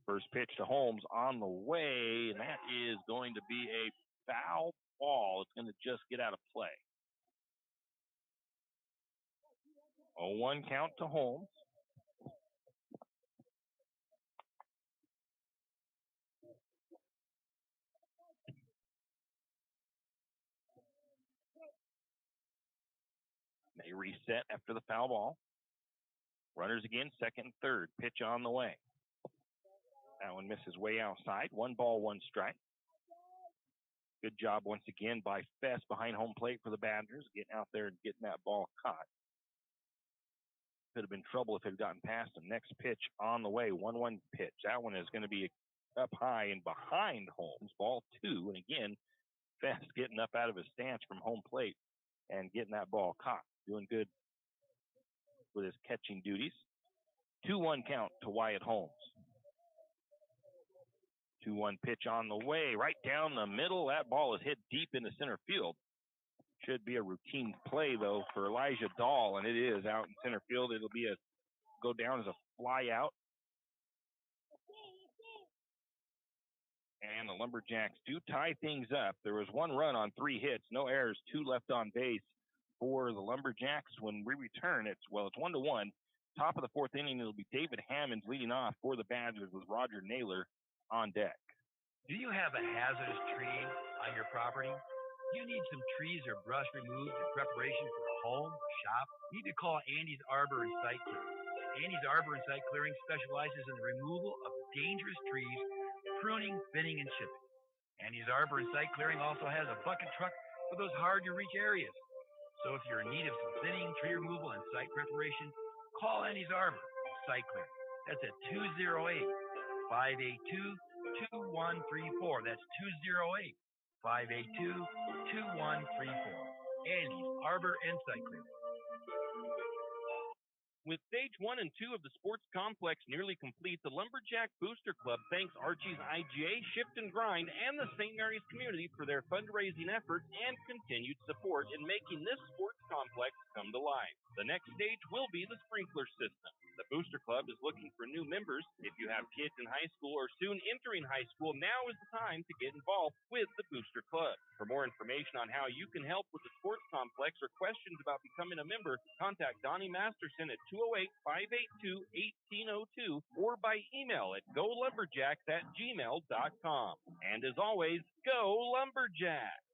First pitch to Holmes on the way, and that is going to be a foul ball. It's going to just get out of play. 0-1 count to Holmes. They reset after the foul ball. Runners again, second and third. Pitch on the way. That one misses way outside. 1 ball, 1 strike. Good job once again by Fest behind home plate for the Badgers, getting out there and getting that ball caught. Could have been trouble if it had gotten past him. Next pitch on the way, 1-1 pitch. That one is going to be up high and behind Holmes. Ball 2, and again, Fest getting up out of his stance from home plate and getting that ball caught. Doing good with his catching duties. 2-1 count to Wyatt Holmes. 2-1 pitch on the way, right down the middle. That ball is hit deep into center field. Should be a routine play, though, for Elijah Dahl, and it is out in center field. It'll be go down as a fly out. And the Lumberjacks do tie things up. There was 1 run on 3 hits, no errors, 2 left on base for the Lumberjacks. When we return, it's 1-1. Top of the 4th inning, it'll be David Hammonds leading off for the Badgers with Roger Naylor on deck. Do you have a hazardous tree on your property? Do you need some trees or brush removed in preparation for a home, shop? You need to call Andy's Arbor and Site Clearing. Andy's Arbor and Site Clearing specializes in the removal of dangerous trees, pruning, thinning, and chipping. Andy's Arbor and Site Clearing also has a bucket truck for those hard-to-reach areas. So if you're in need of some thinning, tree removal, and site preparation, call Andy's Arbor and Site Clearing. That's at 208-582-2134. That's 208-582-2134. Andy's Arbor and Site Clearing. With stage 1 and 2 of the sports complex nearly complete, the Lumberjack Booster Club thanks Archie's IGA, Shift and Grind, and the St. Maries community for their fundraising efforts and continued support in making this sports complex come to life. The next stage will be the sprinkler system. The Booster Club is looking for new members. If you have kids in high school or soon entering high school, now is the time to get involved with the Booster Club. For more information on how you can help with the sports complex or questions about becoming a member, contact Donnie Masterson at 208-582-1802 or by email at golumberjacks@gmail.com. And as always, go Lumberjacks!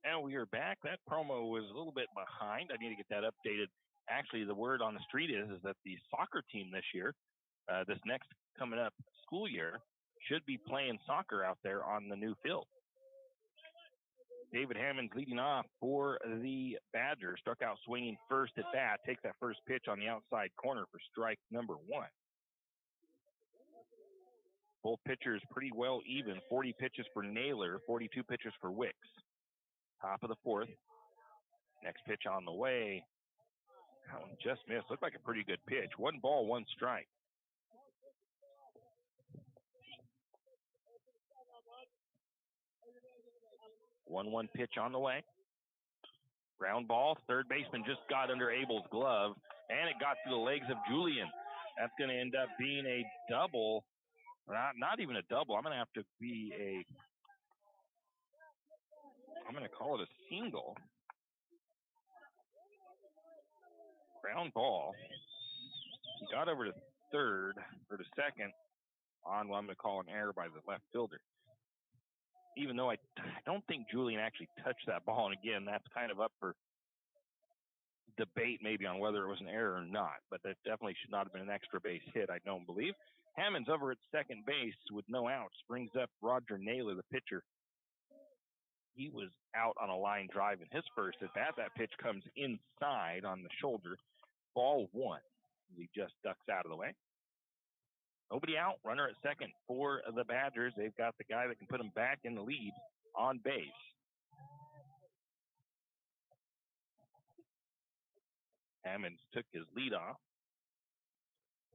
And we are back. That promo was a little bit behind. I need to get that updated. Actually, the word on the street is that the soccer team this year, this next coming up school year, should be playing soccer out there on the new field. David Hammonds leading off for the Badgers. Struck out swinging first at bat. Takes that first pitch on the outside corner for strike number 1. Both pitchers pretty well even. 40 pitches for Naylor, 42 pitches for Wicks. Top of the 4th. Next pitch on the way. That one just missed. Looked like a pretty good pitch. 1 ball, 1 strike. One pitch on the way. Ground ball. Third baseman just got under Abel's glove, and it got through the legs of Julian. That's going to end up being a double. Not even a double. I'm going to have to be I'm going to call it a single. Ground ball. He got over to third or to second on what I'm going to call an error by the left fielder. Even though I don't think Julian actually touched that ball. And again, that's kind of up for debate maybe on whether it was an error or not. But that definitely should not have been an extra base hit, I don't believe. Hammonds over at second base with no outs brings up Roger Naylor, the pitcher. He was out on a line drive in his first at bat. That pitch comes inside on the shoulder. Ball 1. He just ducks out of the way. Nobody out. Runner at second for the Badgers. They've got the guy that can put them back in the lead on base. Hammonds took his lead off.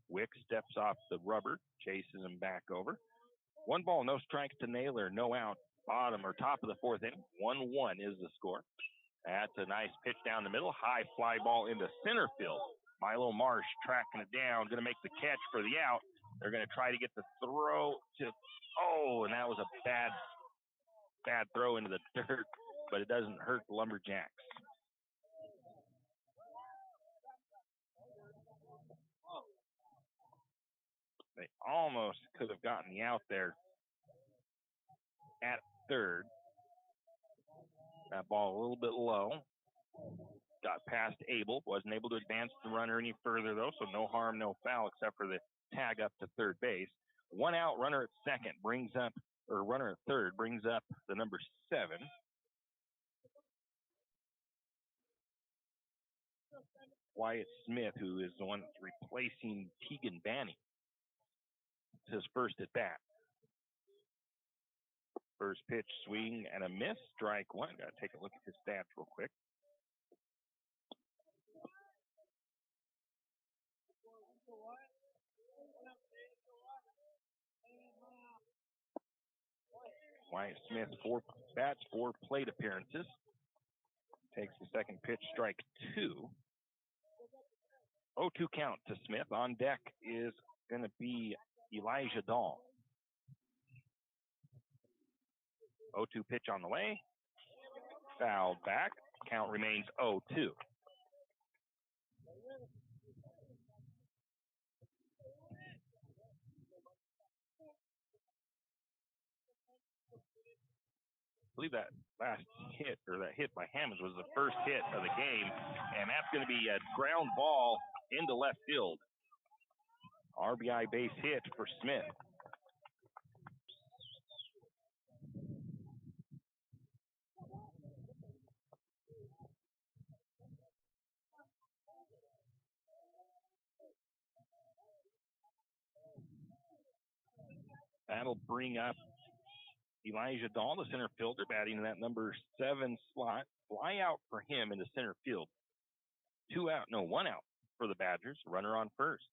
Wick steps off the rubber, chases him back over. 1 ball, no strikes to Naylor, no out. Bottom or top of the 4th inning. 1-1 is the score. That's a nice pitch down the middle. High fly ball into center field. Milo Marsh tracking it down, going to make the catch for the out. They're going to try to get the throw to, and that was a bad throw into the dirt, but it doesn't hurt the Lumberjacks. They almost could have gotten the out there at third. That ball a little bit low. Got past Abel. Wasn't able to advance the runner any further, though, so no harm, no foul, except for the tag up to third base. One out, runner at second runner at third brings up the number 7. Wyatt Smith, who is the one that's replacing Tegan Banny. It's his first at bat. First pitch, swing and a miss. Strike one. Got to take a look at his stats real quick. Wyatt Smith, 4 bats, 4 plate appearances. Takes the second pitch, strike 2. 0-2 count to Smith. On deck is going to be Elijah Dahl. 0-2 pitch on the way. Fouled back. Count remains 0-2. I believe that last hit, or that hit by Hammonds, was the first hit of the game, and that's going to be a ground ball into left field. RBI base hit for Smith. That'll bring up Elijah Dahl, the center fielder, batting in that number 7 slot. Fly out for him into center field. 1 out for the Badgers. Runner on first.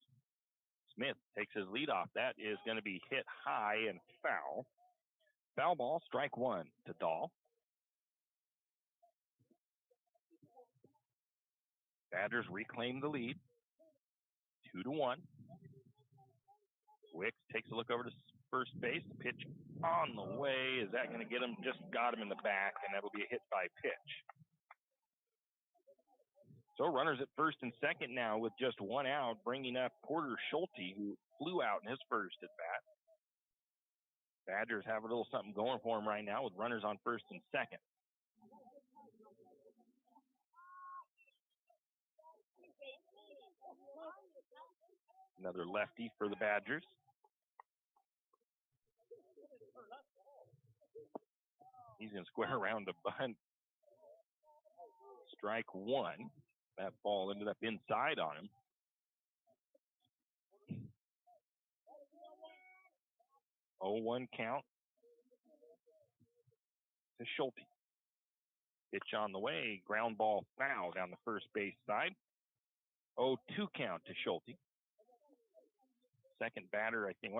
Smith takes his lead off. That is going to be hit high and foul. Foul ball, strike 1 to Dahl. Badgers reclaim the lead. 2-1. Wicks takes a look over to first base. The pitch on the way. Is that going to get him? Just got him in the back, and that'll be a hit by pitch. So runners at first and second now with just 1 out, bringing up Porter Schulte, who flew out in his first at bat. Badgers have a little something going for him right now with runners on first and second. Another lefty for the Badgers. He's going to square around to bunt. Strike 1. That ball ended up inside on him. Oh, 1 count to Schulte. Pitch on the way. Ground ball foul down the first base side. 0-2 count to Schulte. Second batter, I think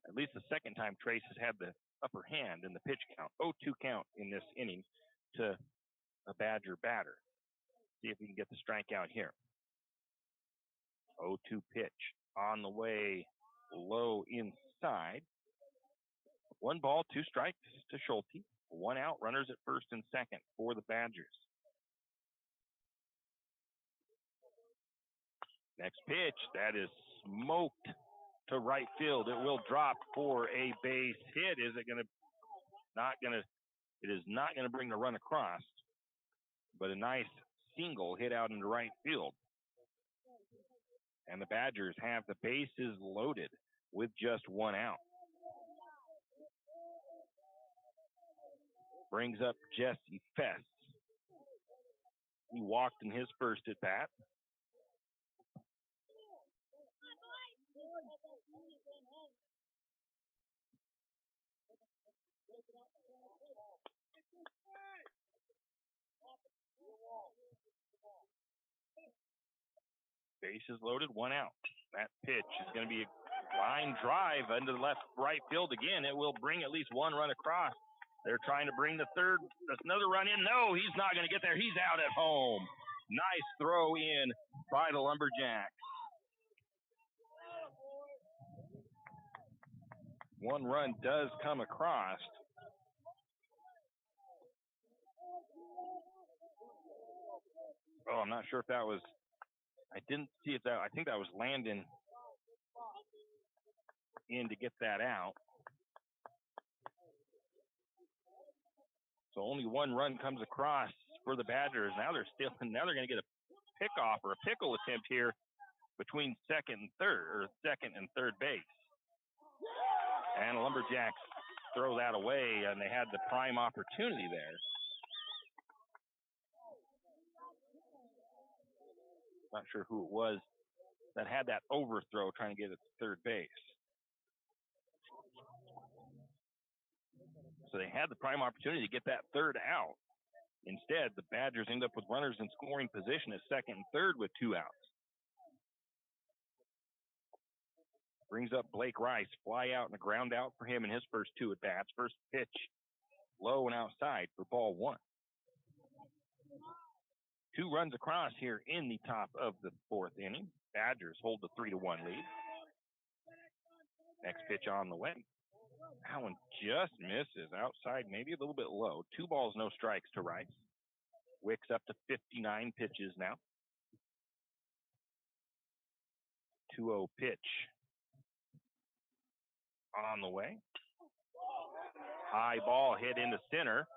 at least the second time Trace has had the upper hand in the pitch count. 0-2 count in this inning to a Badger batter. See if we can get the strikeout here. 0-2 pitch on the way, low inside. 1 ball, 2 strikes to Schulte. 1 out, runners at first and second for the Badgers. Next pitch, that is smoked to right field. It will drop for a base hit. Is it going to? It is not going to bring the run across, but a nice single hit out into right field. And the Badgers have the bases loaded with just 1 out. Brings up Jesse Fest. He walked in his first at bat. Bases loaded, 1 out. That pitch is going to be a line drive into the right field again. It will bring at least 1 run across. They're trying to bring the third. There's another run in. No, he's not going to get there. He's out at home. Nice throw in by the Lumberjacks. One run does come across. Oh, I'm not sure if that was, I didn't see if that, I think that was Landon in to get that out. So only one run comes across for the Badgers. Now they're going to get a pickoff or a pickle attempt here between second and third base. And the Lumberjacks throw that away, and they had the prime opportunity there. Not sure who it was that had that overthrow trying to get it to third base. So they had the prime opportunity to get that third out. Instead, the Badgers end up with runners in scoring position at second and third with 2 outs. Brings up Blake Rice, fly out and a ground out for him in his first 2 at-bats. First pitch, low and outside for ball 1. 2 runs across here in the top of the 4th inning. Badgers hold the 3-1 lead. Next pitch on the way. That one just misses outside, maybe a little bit low. 2 balls, no strikes to Rice. Wicks up to 59 pitches now. 2-0 pitch on the way. High ball hit into center.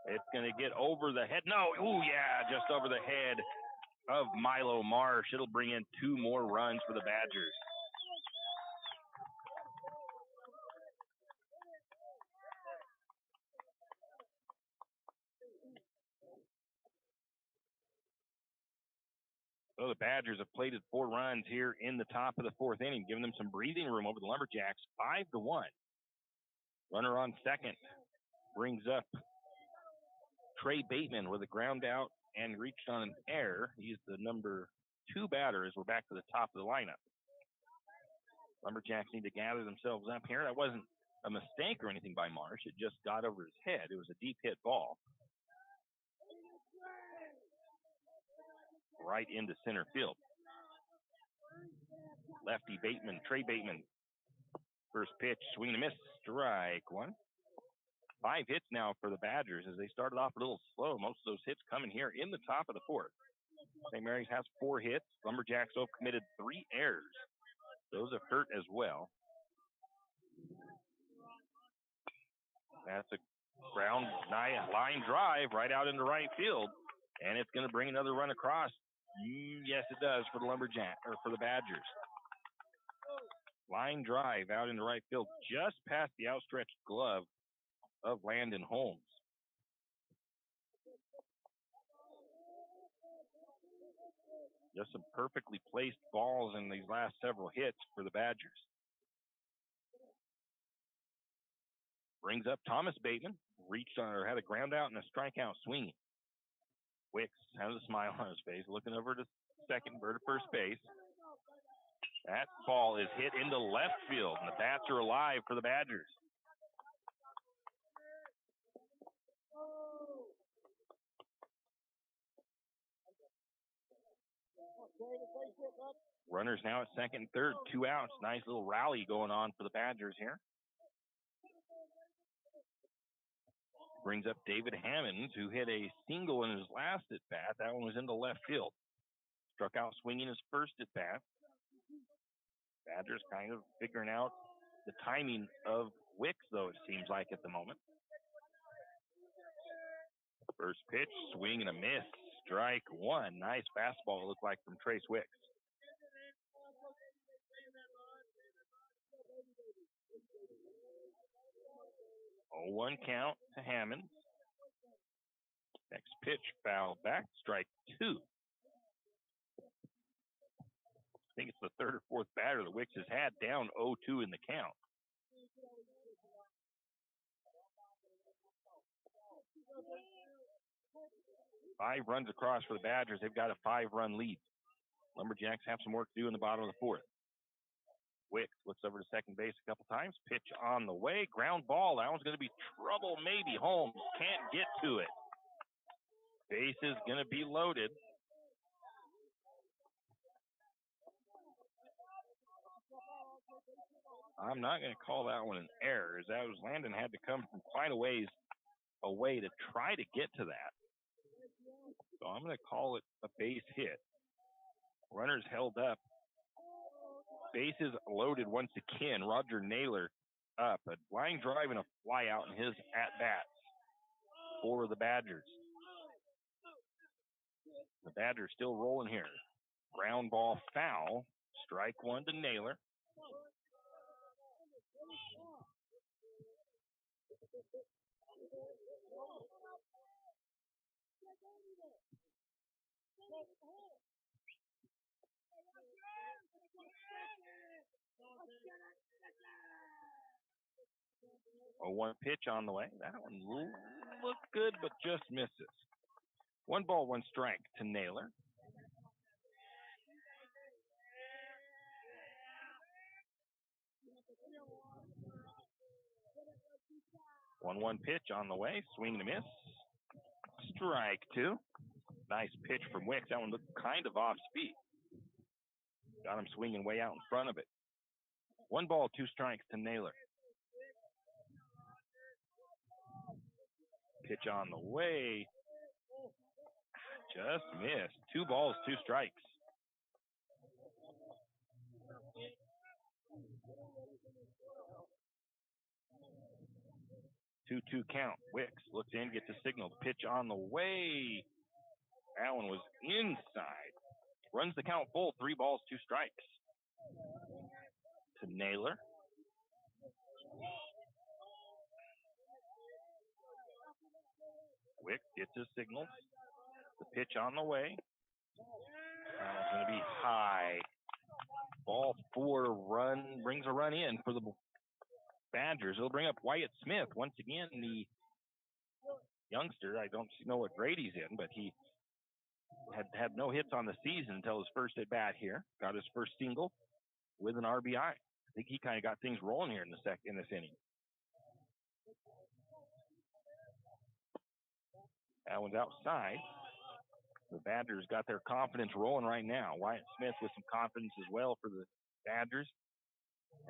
It's going to get over the head. No, ooh, yeah, just over the head of Milo Marsh. It'll bring in 2 more runs for the Badgers. So the Badgers have plated 4 runs here in the top of the 4th inning, giving them some breathing room over the Lumberjacks, 5-1. Runner on second brings up Trey Bateman with a ground out and reached on an error. He's the number 2 batter as we're back to the top of the lineup. Lumberjacks need to gather themselves up here. That wasn't a mistake or anything by Marsh. It just got over his head. It was a deep hit ball. Right into center field. Lefty Bateman, Trey Bateman. First pitch, swing and a miss, strike 1. 5 hits now for the Badgers as they started off a little slow. Most of those hits coming here in the top of the 4th. St. Mary's has 4 hits. Lumberjacks have committed 3 errors. Those have hurt as well. That's a ground line drive right out into right field, and it's going to bring another run across. Yes, it does for the for the Badgers. Line drive out into right field, just past the outstretched glove of Landon Holmes. Just some perfectly placed balls in these last several hits for the Badgers. Brings up Thomas Bateman, reached on or had a ground out and a strikeout swinging. Wicks has a smile on his face, looking over to first base. That ball is hit into left field, and the bats are alive for the Badgers. Runners now at second and third, 2 outs. Nice little rally going on for the Badgers here. Brings up David Hammonds, who hit a single in his last at-bat. That one was into left field. Struck out swinging his first at-bat. Badgers kind of figuring out the timing of Wicks, though, it seems like at the moment. First pitch, swing and a miss. Strike 1. Nice fastball, it looked like, from Trace Wicks. Oh, 1 count to Hammond. Next pitch, foul back, strike 2. I think it's the 3rd or 4th batter that Wicks has had down 0-2 in the count. Five runs across for the Badgers. They've got a 5-run lead. Lumberjacks have some work to do in the bottom of the 4th. Wicks looks over to second base a couple times. Pitch on the way. Ground ball. That one's going to be trouble. Maybe Holmes can't get to it. Base is going to be loaded. I'm not going to call that one an error, as that was Landon had to come from quite a ways away to try to get to that. So I'm going to call it a base hit. Runners held up. Bases loaded once again. Roger Naylor up. A line drive and a fly out in his at-bats for the Badgers. The Badgers still rolling here. Ground ball foul. Strike one to Naylor. A 1 pitch on the way. That one looked good, but just misses. 1 ball, 1 strike to Naylor. One pitch on the way. Swing and a miss. Strike 2. Nice pitch from Wicks. That one looked kind of off speed. Got him swinging way out in front of it. 1 ball, 2 strikes to Naylor. Pitch on the way. Just missed. 2 balls, 2 strikes. Two count. Wicks looks in, gets a signal. Pitch on the way. That one was inside. Runs the count full. 3 balls, 2 strikes. To Naylor. Wicks gets his signal. The pitch on the way. It's going to be high. Ball 4 brings a run in for the Badgers. It'll bring up Wyatt Smith. Once again, the youngster, I don't know what grade he's in, but he had no hits on the season until his first at bat here. Got his first single with an RBI. I think he kind of got things rolling here in this inning. That one's outside. The Badgers got their confidence rolling right now. Wyatt Smith with some confidence as well for the Badgers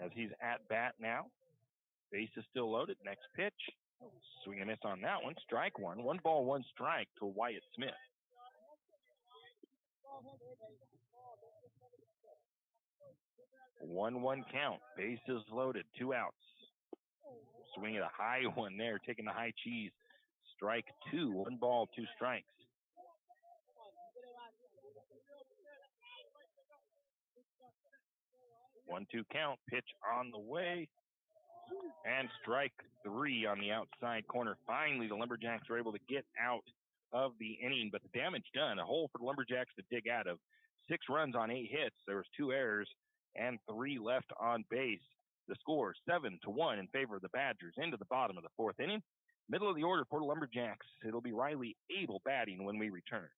as he's at bat now. Base is still loaded. Next pitch. Swing and miss on that one. Strike 1. 1 ball, 1 strike to Wyatt Smith. One count. Bases loaded. 2 outs. Swing at a high one there. Taking the high cheese. Strike 2. 1 ball, 2 strikes. One-two count. Pitch on the way. And strike 3 on the outside corner. Finally, the Lumberjacks were able to get out of the inning, but the damage done. A hole for the Lumberjacks to dig out of. 6 runs on 8 hits. There was 2 errors and 3 left on base. The score 7-1 in favor of the Badgers into the bottom of the 4th inning. Middle of the order for the Lumberjacks. It'll be Riley Abel batting when we return.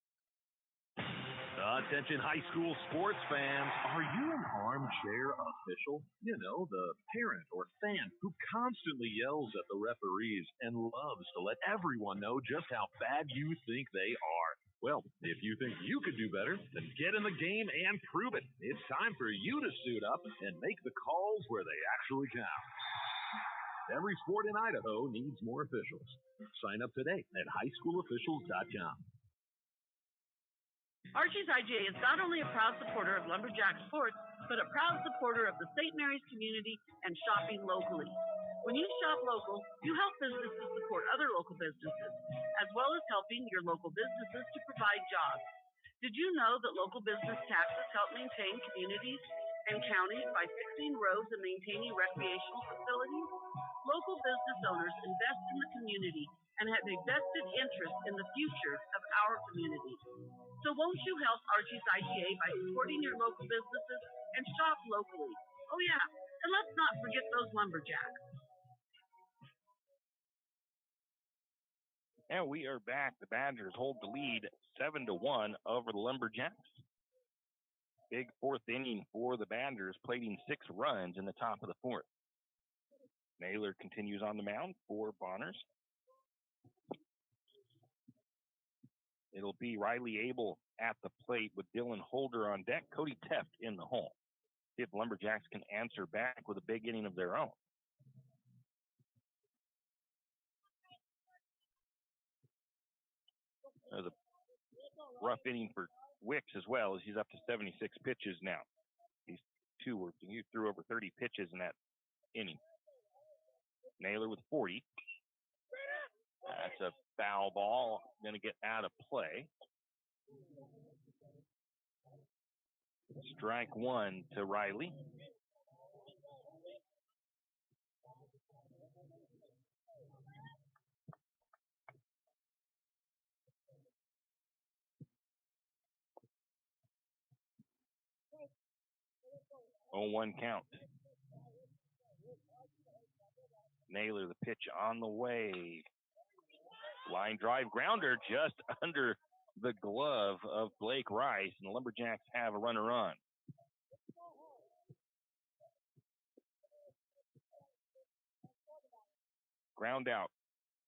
Attention high school sports fans. Are you an armchair official? You know, the parent or fan who constantly yells at the referees and loves to let everyone know just how bad you think they are. Well, if you think you could do better, then get in the game and prove it. It's time for you to suit up and make the calls where they actually count. Every sport in Idaho needs more officials. Sign up today at highschoolofficials.com. Archie's IGA is not only a proud supporter of Lumberjack sports, but a proud supporter of the St. Maries community and shopping locally. When you shop local, you help businesses support other local businesses, as well as helping your local businesses to provide jobs. Did you know that local business taxes help maintain communities and counties by fixing roads and maintaining recreational facilities? Local business owners invest in the community and have a vested interest in the future of our community. So won't you help Archie's IGA by supporting your local businesses and shop locally? Oh yeah, and let's not forget those Lumberjacks. And we are back. The Badgers hold the lead 7-1 over the Lumberjacks. Big 4th inning for the Badgers, plating 6 runs in the top of the 4th. Naylor continues on the mound for Bonners. It'll be Riley Abel at the plate with Dylan Holder on deck, Cody Teft in the hole. See if the Lumberjacks can answer back with a big inning of their own. There's a rough inning for Wicks as well, as he's up to 76 pitches now. These two he threw over 30 pitches in that inning. Naylor with 40. That's a foul ball, going to get out of play. Strike one to Riley. Oh, 1 count. Naylor, the pitch on the way. Line drive grounder just under the glove of Blake Rice, and the Lumberjacks have a runner on. Ground out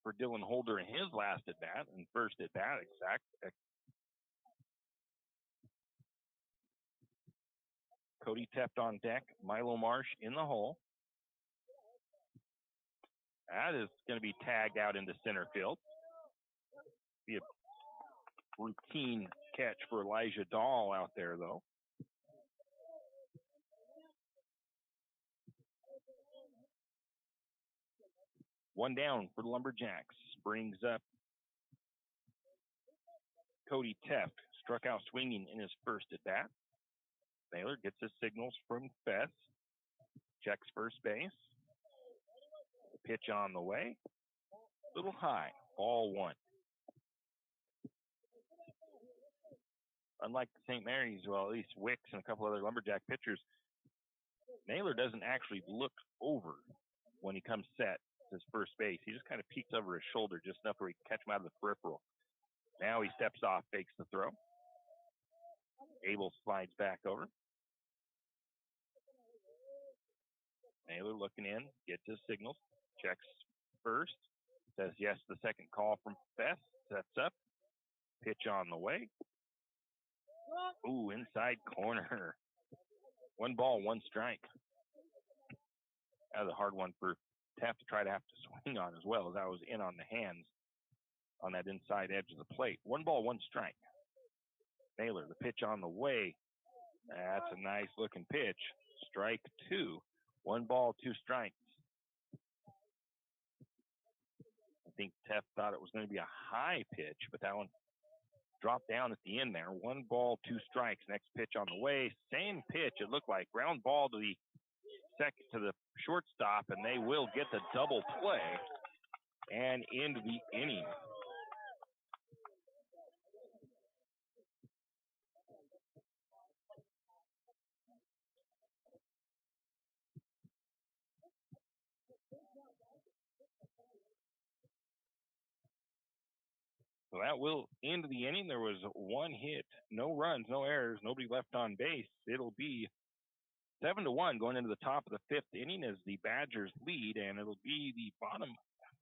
for Dylan Holder in his last at bat and first at bat. Cody Teft on deck. Milo Marsh in the hole. That is going to be tagged out into center field. Be a routine catch for Elijah Dahl out there, though. One down for the Lumberjacks. Brings up Cody Teft. Struck out swinging in his first at bat. Naylor gets his signals from Fess. Checks first base. The pitch on the way. Little high. Ball one. Unlike the St. Maries, well, at least Wicks and a couple other Lumberjack pitchers, Naylor doesn't actually look over when he comes set to his first base. He just kind of peeks over his shoulder just enough where he can catch him out of the peripheral. Now he steps off, fakes the throw. Abel slides back over. Naylor looking in, gets his signals, checks first, says yes to the second call from Fess, sets up, pitch on the way. Ooh, inside corner. 1 ball, 1 strike. That was a hard one for Taft to try to have to swing on as well, as I was in on the hands on that inside edge of the plate. 1 ball, 1 strike. Naylor, the pitch on the way. That's a nice looking pitch. Strike 2. 1 ball, 2 strikes. I think Taft thought it was going to be a high pitch, but that one dropped down at the end there. 1 ball, 2 strikes. Next pitch on the way. Same pitch, it looked like. Ground ball to the shortstop, and they will get the double play and into the inning. So that will end the inning. There was 1 hit, no runs, no errors, nobody left on base. It'll be 7-1 going into the top of the 5th inning as the Badgers lead, and it'll be the bottom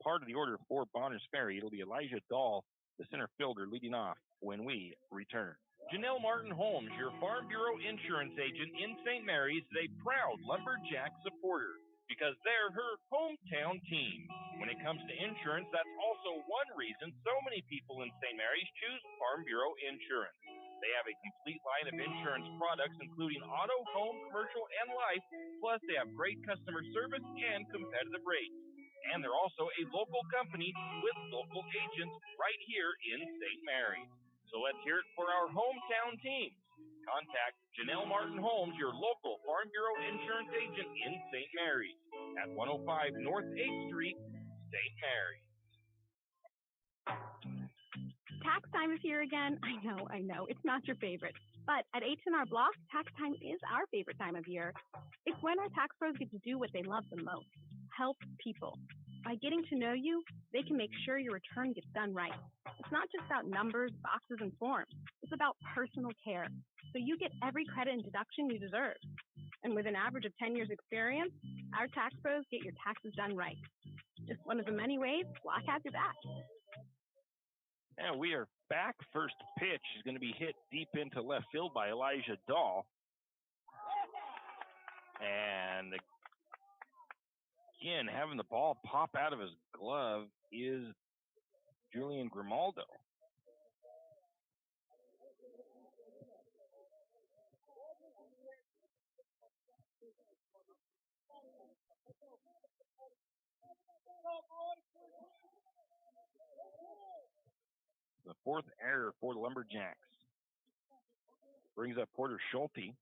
part of the order for Bonners Ferry. It'll be Elijah Dahl, the center fielder, leading off when we return. Janelle Martin Holmes, your Farm Bureau insurance agent in St. Maries, is a proud Lumberjack supporter because they're her hometown team. When it comes to insurance, that's also one reason so many people in St. Maries choose Farm Bureau insurance. They have a complete line of insurance products, including auto, home, commercial, and life. Plus, they have great customer service and competitive rates. And they're also a local company with local agents right here in St. Maries. So let's hear it for our hometown team. Contact Janelle Martin Holmes, your local Farm Bureau insurance agent in St. Maries at 105 North 8th Street, St. Maries. Tax time is here again. I know, it's not your favorite. But at H&R Block, tax time is our favorite time of year. It's when our tax pros get to do what they love the most, help people. By getting to know you, they can make sure your return gets done right. It's not just about numbers, boxes, and forms. It's about personal care, so you get every credit and deduction you deserve. And with an average of 10 years experience, our tax pros get your taxes done right. Just one of the many ways Block has your back. And we are back. First pitch is going to be hit deep into left field by Elijah Dahl. And again, having the ball pop out of his glove is Julian Grimaldo. The fourth error for the Lumberjacks. Brings up Porter Schulte.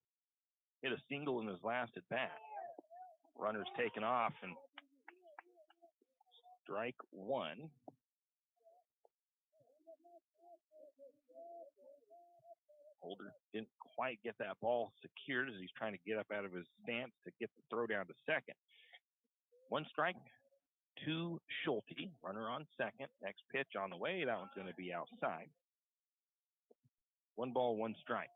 Hit a single in his last at bat. Runner's taken off and strike one. Holder didn't quite get that ball secured as he's trying to get up out of his stance to get the throw down to second. One strike to Schulte. Runner on second. Next pitch on the way. That one's going to be outside. 1 ball, 1 strike.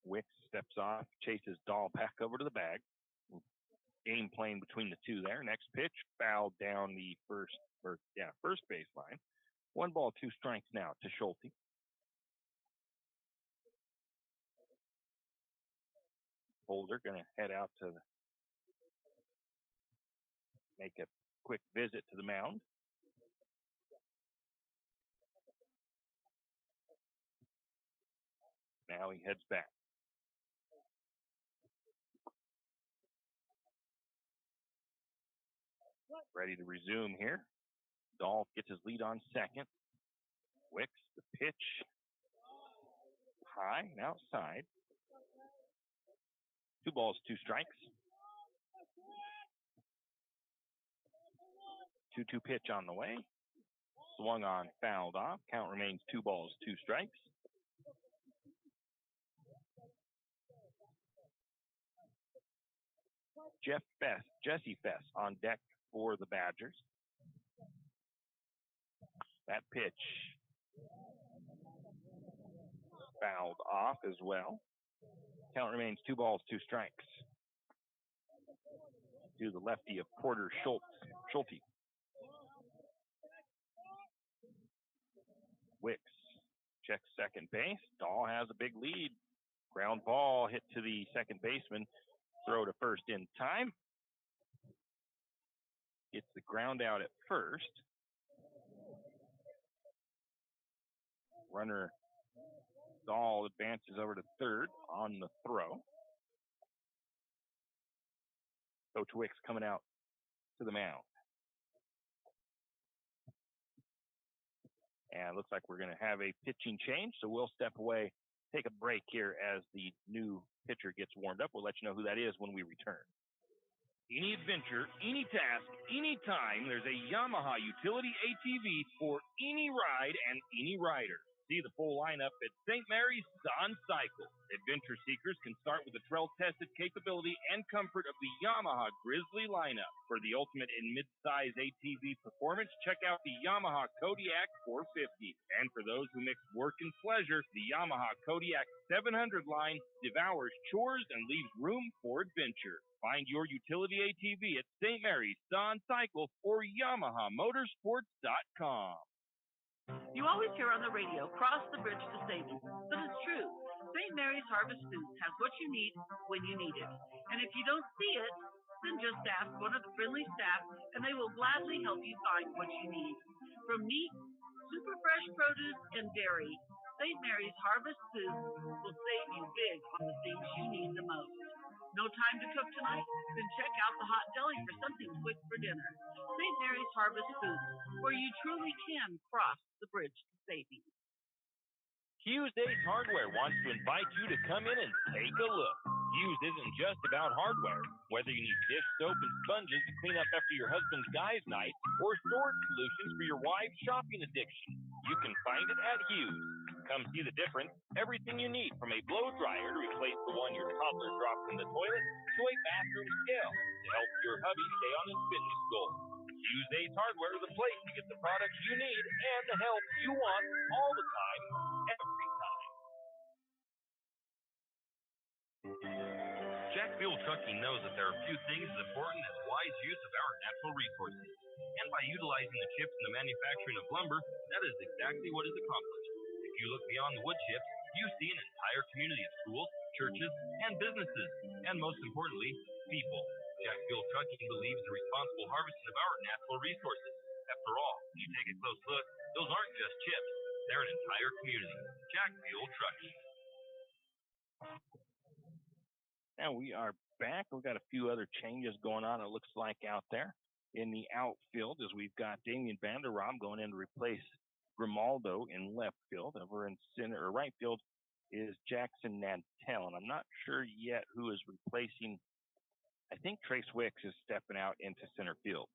Wicks steps off, chases Dahl back over to the bag. Game playing between the two there. Next pitch, fouled down the first baseline. 1 ball, 2 strikes now to Schulte. Holder going to head out to make a quick visit to the mound. Now he heads back. Ready to resume here. Dahl gets his lead on second. Wicks, the pitch. High and outside. 2 balls, 2 strikes. 2-2 pitch on the way. Swung on, fouled off. Count remains 2 balls, 2 strikes. Jesse Fess on deck for the Badgers. That pitch fouled off as well. Count remains 2 balls, 2 strikes. To the lefty of Porter Schulte. Wicks checks second base. Dahl has a big lead. Ground ball hit to the second baseman. Throw to first in time. Gets the ground out at first. Runner Dahl advances over to third on the throw. Coach Wicks coming out to the mound. And it looks like we're going to have a pitching change, so we'll step away, take a break here as the new pitcher gets warmed up. We'll let you know who that is when we return. Any adventure, any task, any time, there's a Yamaha utility ATV for any ride and any rider. See the full lineup at St. Maries on Cycle. Adventure seekers can start with the trail-tested capability and comfort of the Yamaha Grizzly lineup. For the ultimate in mid-size ATV performance, check out the Yamaha Kodiak 450. And for those who mix work and pleasure, the Yamaha Kodiak 700 line devours chores and leaves room for adventure. Find your utility ATV at St. Maries on Cycle or YamahaMotorsports.com. You always hear on the radio, cross the bridge to savings, but it's true. St. Mary's Harvest Foods has what you need when you need it. And if you don't see it, then just ask one of the friendly staff and they will gladly help you find what you need. From meat, super fresh produce, and dairy, St. Mary's Harvest Foods will save you big on the things you need the most. No time to cook tonight? Then check out the hot deli for something quick for dinner. St. Mary's Harvest Foods, where you truly can cross the bridge to savings. Hughes Ace Hardware wants to invite you to come in and take a look. Hughes isn't just about hardware. Whether you need dish soap and sponges to clean up after your husband's guys' night or storage solutions for your wife's shopping addiction, you can find it at Hughes. Come see the difference. Everything you need, from a blow dryer to replace the one your toddler drops in the toilet to a bathroom scale to help your hubby stay on his fitness goals. Hughes Ace Hardware is the place to get the products you need and the help you want all the time, every time. Jack Fuel Trucking knows that there are few things as important as wise use of our natural resources. And by utilizing the chips in the manufacturing of lumber, that is exactly what is accomplished. If you look beyond the wood chips, you see an entire community of schools, churches, and businesses, and most importantly, people. Jack Fuel Trucking believes in the responsible harvesting of our natural resources. After all, when you take a close look, those aren't just chips, they're an entire community. Jack Fuel Trucking. And we are back. We've got a few other changes going on, it looks like, out there in the outfield, as we've got Damian Vanderrom going in to replace Grimaldo in left field. Over in center or right field is Jackson Nantel, and I'm not sure yet who is replacing. I think Trace Wicks is stepping out into center field.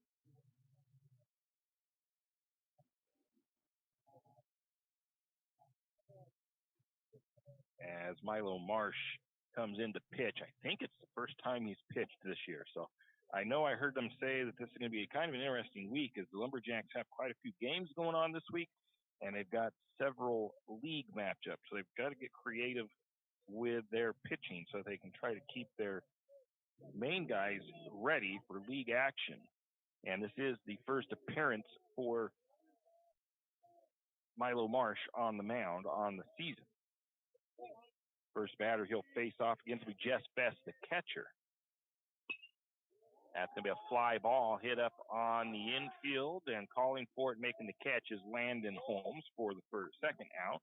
As Milo Marsh comes in to pitch. I think it's the first time he's pitched this year. So I know I heard them say that this is going to be kind of an interesting week, as the Lumberjacks have quite a few games going on this week, and they've got several league matchups. So they've got to get creative with their pitching so they can try to keep their main guys ready for league action. And this is the first appearance for Milo Marsh on the mound on the season. First batter he'll face off against will be Jess Best, the catcher. That's going to be a fly ball hit up on the infield, and calling for it, making the catch is Landon Holmes for the second out.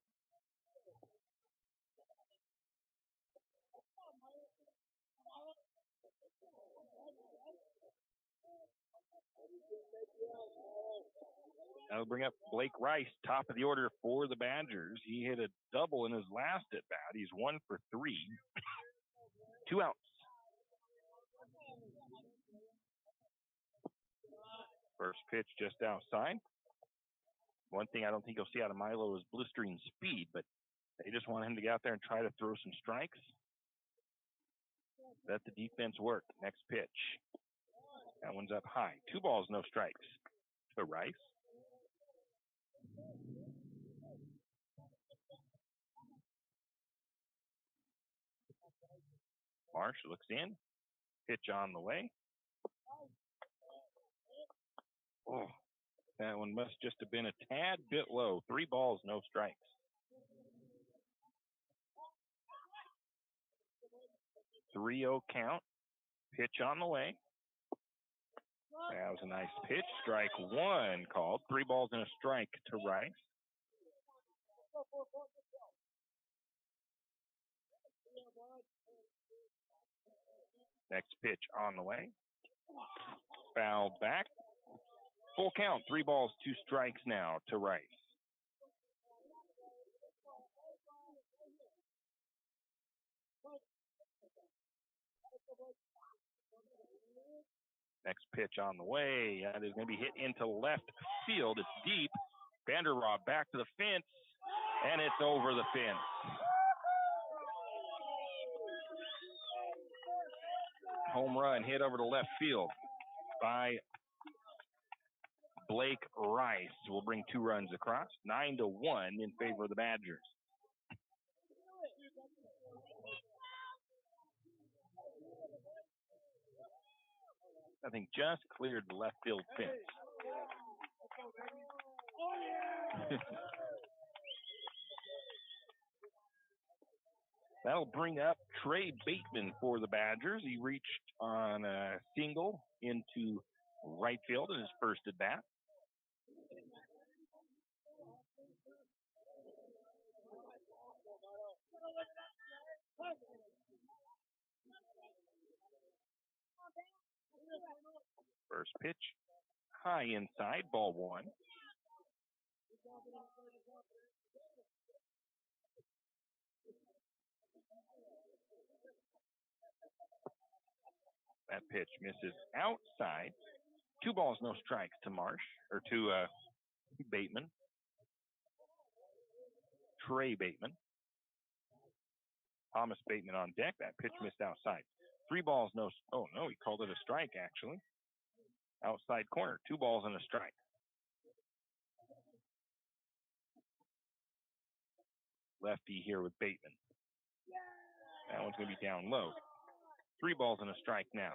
That'll bring up Blake Rice, top of the order for the Badgers. He hit a double in his last at bat. He's 1 for 3. 2 outs. First pitch just outside. One thing I don't think you'll see out of Milo is blistering speed, but they just want him to get out there and try to throw some strikes. Let the defense work. Next pitch. That one's up high. 2 balls, no strikes to Rice. Marsh looks in. Pitch on the way. Oh, that one must just have been a tad bit low. 3 balls, no strikes. .30 count. Pitch on the way. That was a nice pitch. Strike 1 called. 3 balls and a strike to Rice. Next pitch on the way. Fouled back. Full count. 3 balls, 2 strikes now to Rice. Next pitch on the way. That is going to be hit into left field. It's deep. Vanderrob back to the fence, and it's over the fence. Home run hit over to left field by Blake Rice. Will bring 2 runs across. 9-1 in favor of the Badgers. I think just cleared the left field fence. That'll bring up Trey Bateman for the Badgers. He reached on a single into right field in his first at bat. First pitch, high inside, ball 1. That pitch misses outside. 2 balls, no strikes to Marsh, or to Bateman. Trey Bateman. Thomas Bateman on deck. That pitch missed outside. 3 balls, no. Oh, no, he called it a strike, actually. Outside corner. 2 balls and a strike. Lefty here with Bateman. That one's going to be down low. 3 balls and a strike now.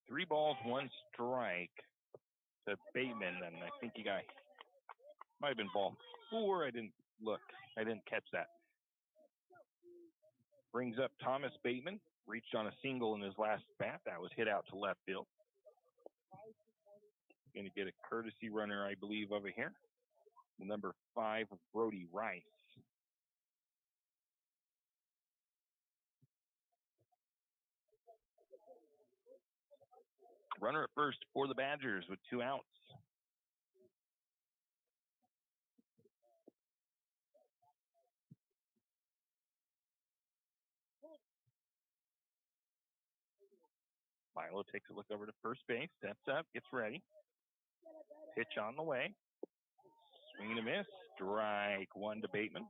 Three balls, one strike to Bateman, and I think he might have been ball 4. I didn't look. I didn't catch that. Brings up Thomas Bateman. Reached on a single in his last bat. That was hit out to left field. Going to get a courtesy runner, I believe, over here. The number 5 of Brody Rice. Runner at first for the Badgers with 2 outs. Milo takes a look over to first base, steps up, gets ready. Pitch on the way. Swing and a miss. Strike 1 to Bateman.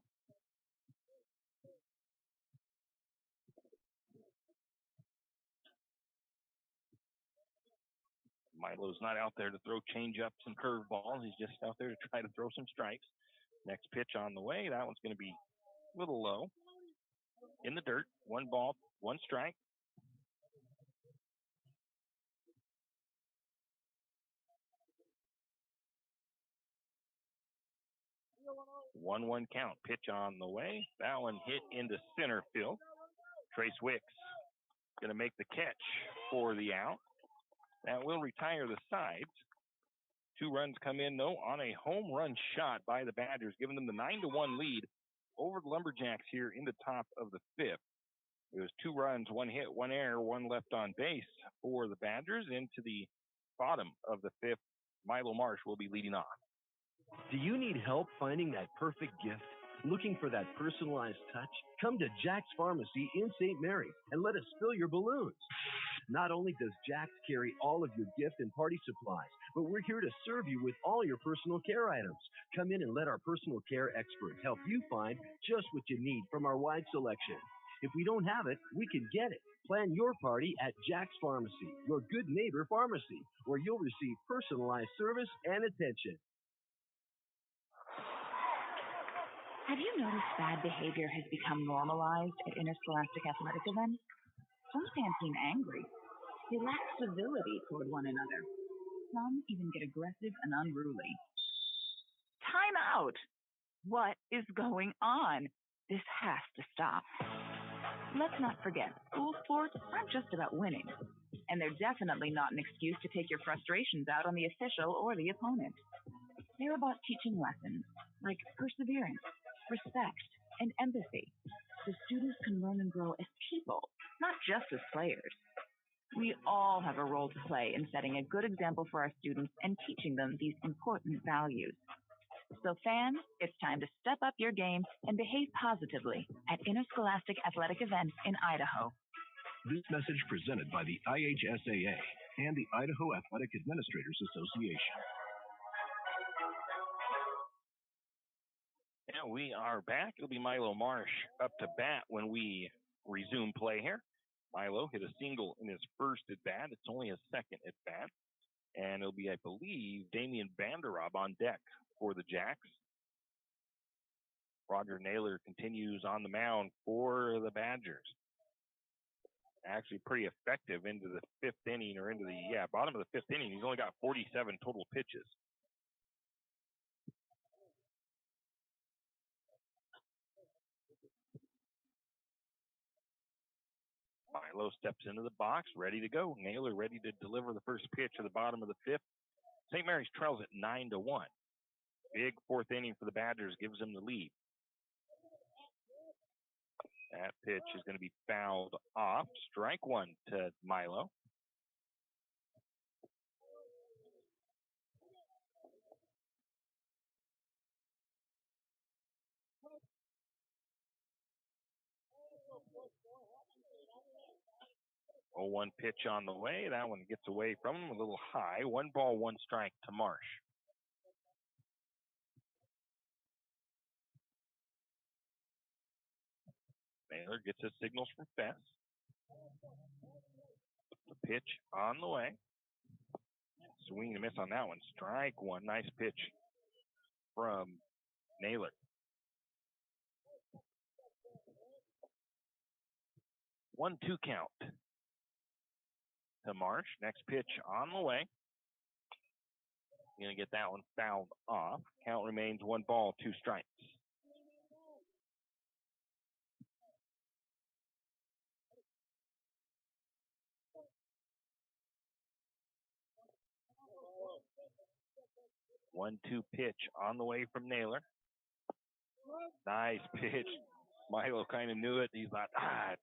Milo's not out there to throw change-ups and curveballs. He's just out there to try to throw some strikes. Next pitch on the way. That one's going to be a little low. In the dirt. 1 ball, 1 strike. One count. Pitch on the way. That one hit into center field. Trace Wicks going to make the catch for the out. That will retire the sides. 2 runs come in, though, on a home run shot by the Badgers, giving them the 9-1 lead over the Lumberjacks here in the top of the 5th. It was 2 runs, 1 hit, 1 error, 1 left on base for the Badgers. Into the bottom of the 5th, Milo Marsh will be leading off. Do you need help finding that perfect gift? Looking for that personalized touch? Come to Jack's Pharmacy in St. Maries and let us fill your balloons. Not only does Jack's carry all of your gift and party supplies, but we're here to serve you with all your personal care items. Come in and let our personal care experts help you find just what you need from our wide selection. If we don't have it, we can get it. Plan your party at Jack's Pharmacy, your good neighbor pharmacy, where you'll receive personalized service and attention. Have you noticed bad behavior has become normalized at interscholastic athletic events? Some fans seem angry. They lack civility toward one another. Some even get aggressive and unruly. Time out! What is going on? This has to stop. Let's not forget, school sports aren't just about winning. And they're definitely not an excuse to take your frustrations out on the official or the opponent. They're about teaching lessons like perseverance, respect, and empathy, so students can learn and grow as people, not just as players. We all have a role to play in setting a good example for our students and teaching them these important values. So fans, it's time to step up your game and behave positively at interscholastic athletic events in Idaho. This message presented by the IHSAA and the Idaho Athletic Administrators Association. And we are back. It'll be Milo Marsh up to bat when we resume play here. Milo hit a single in his first at bat. It's only his second at bat. And it'll be, I believe, Damian Vanderob on deck for the Jacks. Roger Naylor continues on the mound for the Badgers. Actually pretty effective into the 5th inning, or into the bottom of the 5th inning. He's only got 47 total pitches. Milo steps into the box, ready to go. Naylor ready to deliver the first pitch at the bottom of the 5th. St. Mary's trails at 9-1. Big 4th inning for the Badgers, gives them the lead. That pitch is going to be fouled off. Strike 1 to Milo. Oh, 1 pitch on the way. That one gets away from him a little high. 1 ball, 1 strike to Marsh. Naylor gets his signals from Fess. The pitch on the way. Swing and a miss on that one. Strike one. Nice pitch from Naylor. 1-2 count to Marsh. Next pitch on the way. Going to get that one fouled off. Count remains 1 ball, 2 strikes. One-two pitch on the way from Naylor. Nice pitch. Milo kind of knew it. He's like,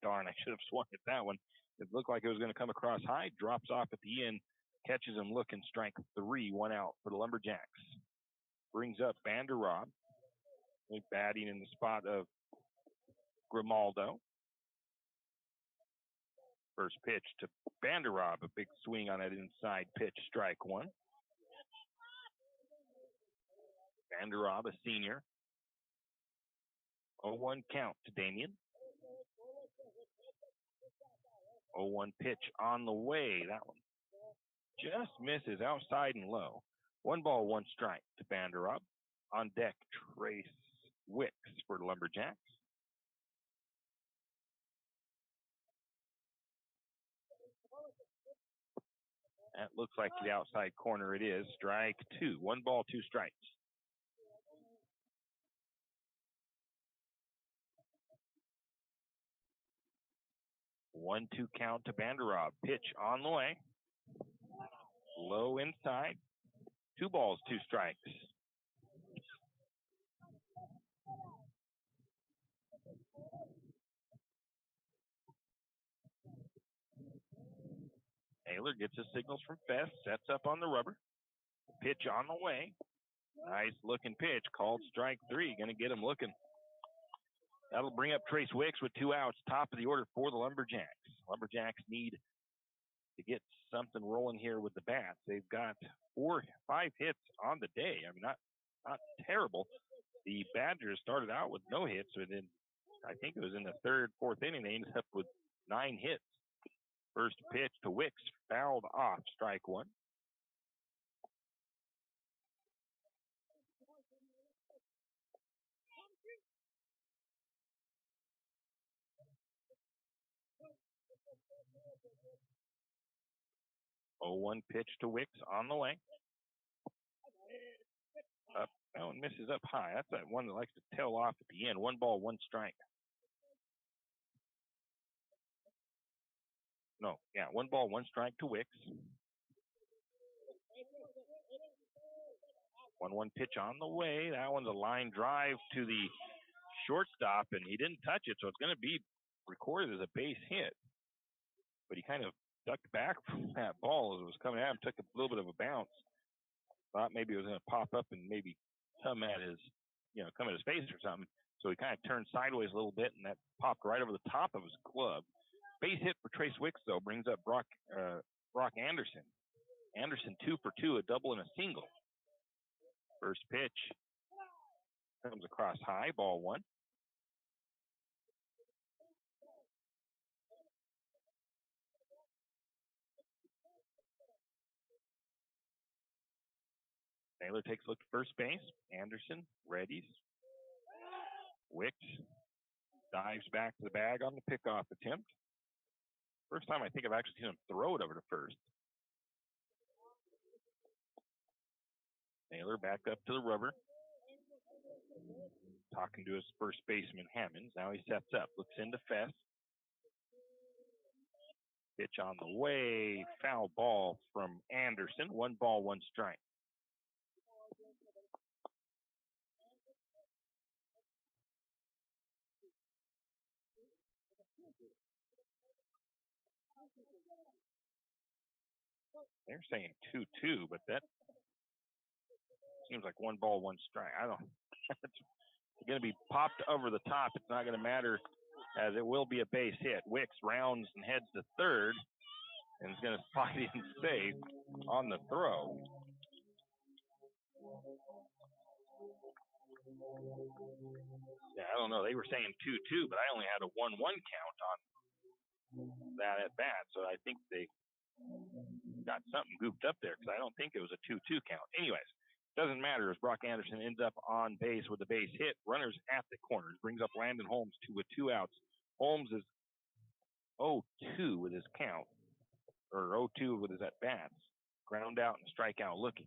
darn, I should have swung at that one. It looked like it was going to come across high. Drops off at the end. Catches him looking. Strike 3, 1 out for the Lumberjacks. Brings up Vanderrob. Batting in the spot of Grimaldo. First pitch to Vanderrob. A big swing on that inside pitch. Strike 1. Vanderrob, a senior. 0-1 count to Damien. 0-1 pitch on the way. That one just misses outside and low. 1 ball, 1 strike to Vanderrob. On deck, Trace Wicks for the Lumberjacks. That looks like the outside corner it is. Strike 2. 1 ball, 2 strikes. One-two count to Vanderrob. Pitch on the way. Low inside. 2 balls, 2 strikes. Naylor gets his signals from Fest. Sets up on the rubber. Pitch on the way. Nice looking pitch. Called strike 3. Going to get him looking. That'll bring up Trace Wicks with 2 outs. Top of the order for the Lumberjacks. Lumberjacks need to get something rolling here with the bats. They've got 5 hits on the day. I mean, not terrible. The Badgers started out with no hits, and then I think it was in the 3rd, 4th inning they ended up with 9 hits. First pitch to Wicks, fouled off. Strike 1. Oh, 1 pitch to Wicks on the way. Up, that one misses up high. That's that one that likes to tail off at the end. 1 ball, 1 strike. No, yeah, 1 ball, 1 strike to Wicks. 1-1 pitch on the way. That one's a line drive to the shortstop, and he didn't touch it, so it's going to be recorded as a base hit. But he kind of ducked back from that ball as it was coming at him, took a little bit of a bounce. Thought maybe it was going to pop up and maybe come at his face or something. So he kind of turned sideways a little bit, and that popped right over the top of his glove. Base hit for Trace Wicks, though, brings up Brock Anderson. Anderson 2 for 2, a double and a single. First pitch comes across high, ball 1. Naylor takes a look at first base. Anderson readies. Wicks dives back to the bag on the pickoff attempt. First time I think I've actually seen him throw it over to first. Naylor back up to the rubber. Talking to his first baseman, Hammonds. Now he sets up. Looks into Fest. Pitch on the way. Foul ball from Anderson. 1 ball, 1 strike. They're saying 2-2, but that seems like 1 ball, 1 strike. I don't. It's going to be popped over the top. It's not going to matter, as it will be a base hit. Wicks rounds and heads to third, and is going to slide in safe on the throw. Yeah, I don't know. They were saying 2-2, but I only had a 1-1 count on that at bat, so I think they got something goofed up there because I don't think it was a 2-2 count. Anyways, doesn't matter as Brock Anderson ends up on base with a base hit. Runners at the corners. Brings up Landon Holmes to a 2 outs. Holmes is 0-2 with his count, or 0-2 with his at-bats. Ground out and strikeout looking.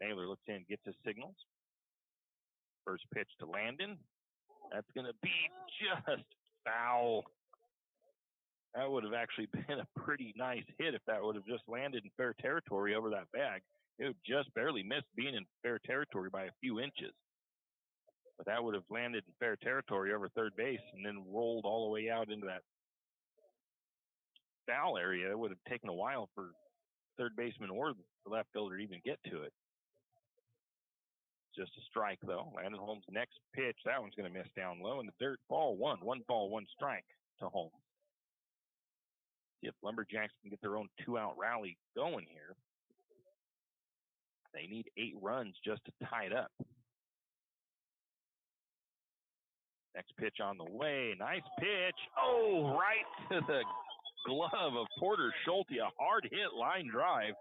Naylor looks in, gets his signals. First pitch to Landon. That's going to be just foul. That would have actually been a pretty nice hit if that would have just landed in fair territory over that bag. It would just barely missed being in fair territory by a few inches. But that would have landed in fair territory over third base and then rolled all the way out into that foul area. It would have taken a while for third baseman or the left fielder to even get to it. Just a strike, though. Landon Holmes' next pitch, that one's going to miss down low in the dirt. Ball one. 1 ball, 1 strike to Holmes. See if Lumberjacks can get their own 2-out rally going here. They need 8 runs just to tie it up. Next pitch on the way. Nice pitch. Oh, right to the glove of Porter Schulte. A hard hit line drive.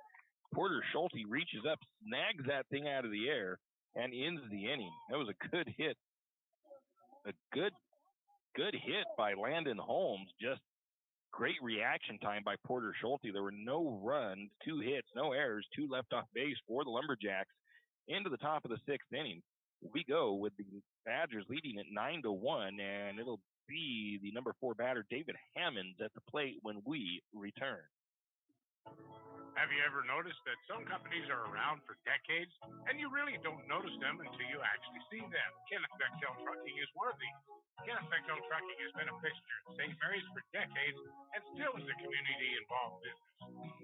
Porter Schulte reaches up, snags that thing out of the air, and ends the inning. That was a good hit. A good hit by Landon Holmes. Just great reaction time by Porter Schulte. There were no runs, 2 hits, no errors, 2 left off base for the Lumberjacks into the top of the 6th inning. We go with the Badgers leading at 9-1, and it'll be the number 4 batter, David Hammonds, at the plate when we return. Have you ever noticed that some companies are around for decades and you really don't notice them until you actually see them? Kenneth Bechtel Trucking is one of these. Kenneth Bechtel Trucking has been a fixture in St. Maries for decades and still is a community-involved business.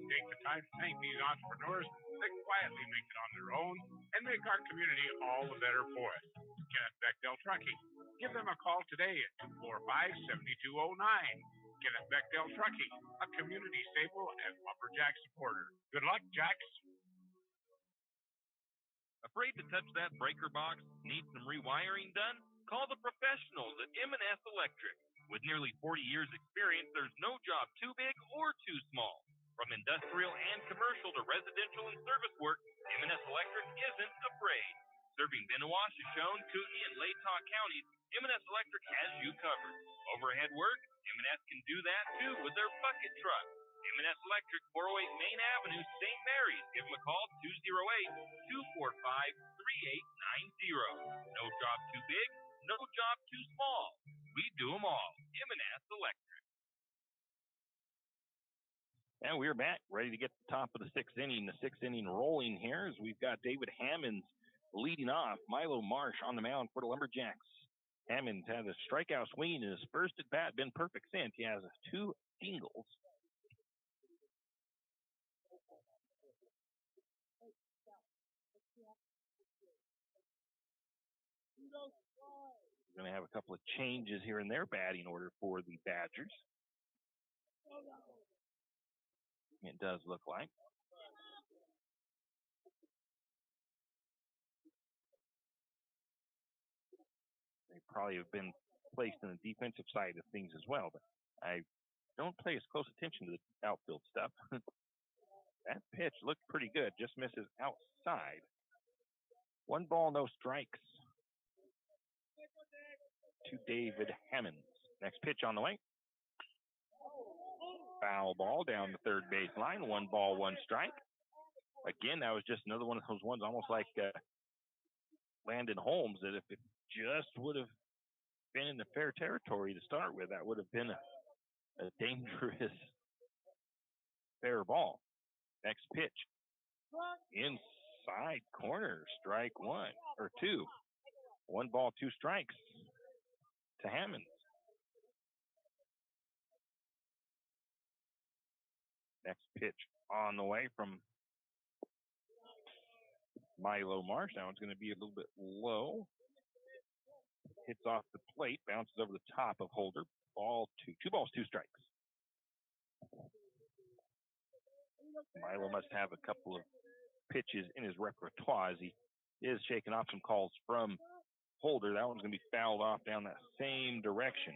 Take the time to thank these entrepreneurs that quietly make it on their own and make our community all the better for it. Kenneth Bechtel Trucking. Give them a call today at 245-7209. Kenneth Bechtel Trucking, a community staple and Lumberjack supporter. Good luck, Jacks. Afraid to touch that breaker box? Need some rewiring done? Call the professionals at M&S Electric. With nearly 40 years experience, there's no job too big or too small. From industrial and commercial to residential and service work, M&S Electric isn't afraid. Serving Benoit, Shoshone, Kootenai, and Latah counties, M&S Electric has you covered. Overhead work? M&S can do that too with their bucket truck. M&S Electric, 408 Main Avenue, St. Maries. Give them a call, 208-245-3890. No job too big, no job too small. We do them all. M&S Electric. And we're back, ready to get to the top of the 6th inning. The 6th inning rolling here as we've got David Hammonds leading off. Milo Marsh on the mound for the Lumberjacks. Hammonds had a strikeout swing in his first at bat, been perfect since. He has 2 singles. We're going to have a couple of changes here in their batting order for the Badgers. It does look like. They probably have been placed in the defensive side of things as well, but I don't pay as close attention to the outfield stuff. That pitch looked pretty good, just misses outside. 1 ball, no strikes to David Hammonds. Next pitch on the way. Foul ball down the third base line. 1 ball, 1 strike. Again, that was just another one of those ones almost like Landon Holmes, that if it just would have been in the fair territory to start with, that would have been a dangerous fair ball. Next pitch. Inside corner, strike 1 or 2. 1 ball, 2 strikes to Hammonds. Next pitch on the way from Milo Marsh. That one's going to be a little bit low. Hits off the plate, bounces over the top of Holder. Ball 2. 2 balls, 2 strikes. Milo must have a couple of pitches in his repertoire as he is shaking off some calls from Holder. That one's going to be fouled off down that same direction.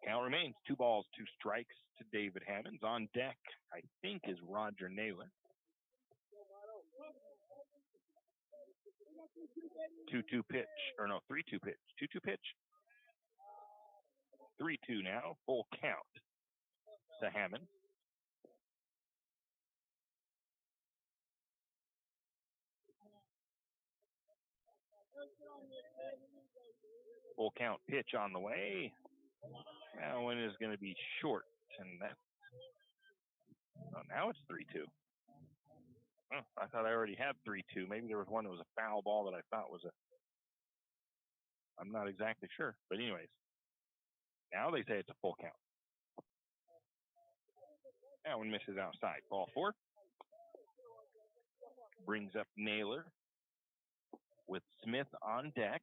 Count remains 2 balls, 2 strikes to David Hammonds. On deck, I think, is Roger Naylor. 2-2 pitch, or no, 3-2 pitch. 2-2 pitch. 3-2 now, full count to Hammond. Full count pitch on the way. That one is going to be short, and that. Oh, now it's 3-2. Oh, I thought I already had 3-2. Maybe there was one that was a foul ball that I thought was a. I'm not exactly sure, but anyways, now they say it's a full count. That one misses outside. Ball 4. Brings up Naylor with Smith on deck.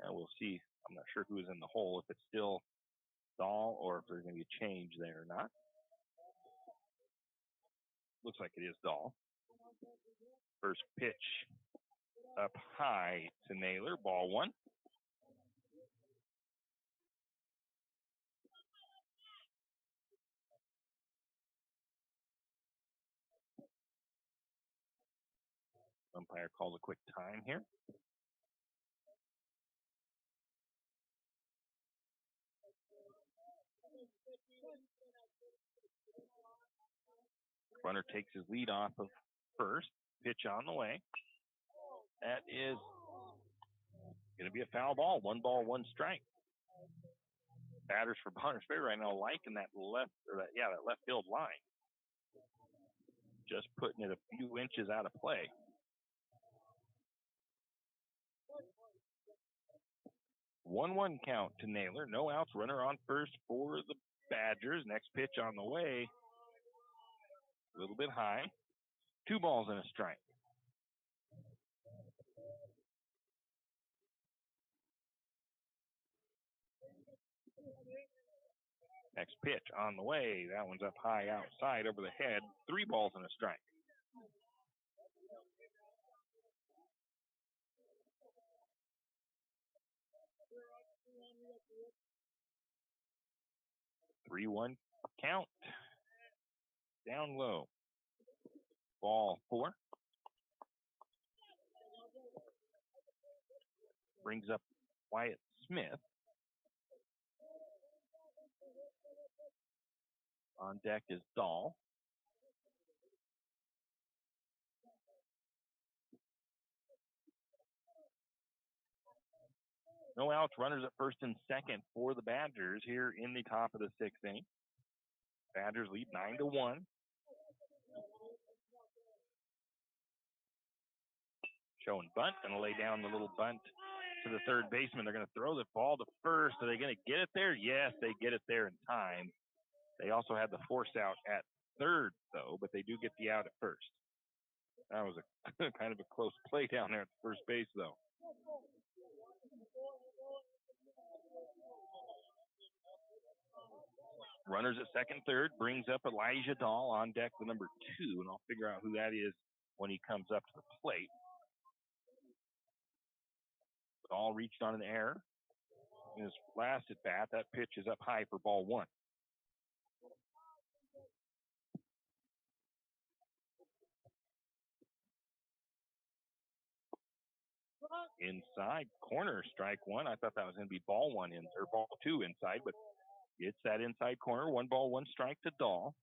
And we'll see. I'm not sure who's in the hole, if it's still Dahl or if there's going to be a change there or not. Looks like it is Dahl. First pitch up high to Naylor. Ball 1. Umpire calls a quick time here. Runner takes his lead off of first. Pitch on the way. That is going to be a foul ball. 1 ball, 1 strike. Batters for Bonner's Ferry right now liking that left field line. Just putting it a few inches out of play. 1-1 count to Naylor. No outs. Runner on first for the Badgers. Next pitch on the way. A little bit high. 2 balls and a strike. Next pitch on the way. That one's up high outside over the head. 3 balls and a strike. Three-one count. Down low. Ball 4. Brings up Wyatt Smith. On deck is Dahl. No outs, runners at first and second for the Badgers here in the top of the 6th inning. Badgers lead 9-1. Showing bunt, going to lay down the little bunt to the third baseman. They're going to throw the ball to first. Are they going to get it there? Yes, they get it there in time. They also had the force out at third, though, but they do get the out at first. That was a kind of a close play down there at the first base, though. Runners at second, third, brings up Elijah Dahl on deck, the number 2, and I'll figure out who that is when he comes up to the plate. Dahl reached on an error. In his last at bat, that pitch is up high for ball 1. Inside corner, strike 1. I thought that was going to be ball 1 in, or ball 2 inside, but it's that inside corner. 1 ball, 1 strike to Dahl.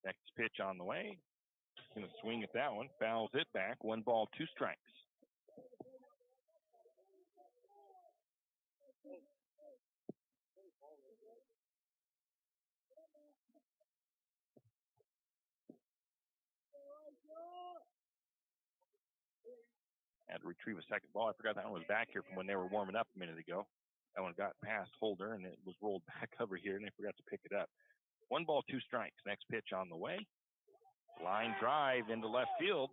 Next pitch on the way. Going to swing at that one. Fouls it back. 1 ball, 2 strikes. Had to retrieve a second ball. I forgot that one was back here from when they were warming up a minute ago. That one got past Holder, and it was rolled back over here, and they forgot to pick it up. 1 ball, 2 strikes. Next pitch on the way. Line drive into left field.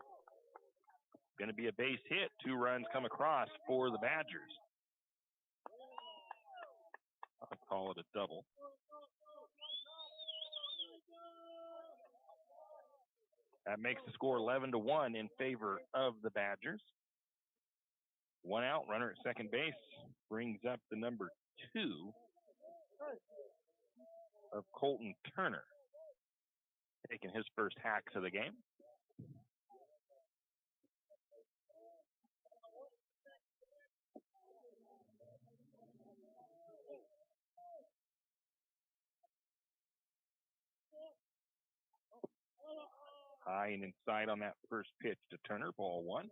Going to be a base hit. 2 runs come across for the Badgers. I'll call it a double. That makes the score 11-1 in favor of the Badgers. One out, runner at second base brings up the number 2 of Colton Turner, taking his first hacks of the game. High and inside on that first pitch to Turner, ball 1.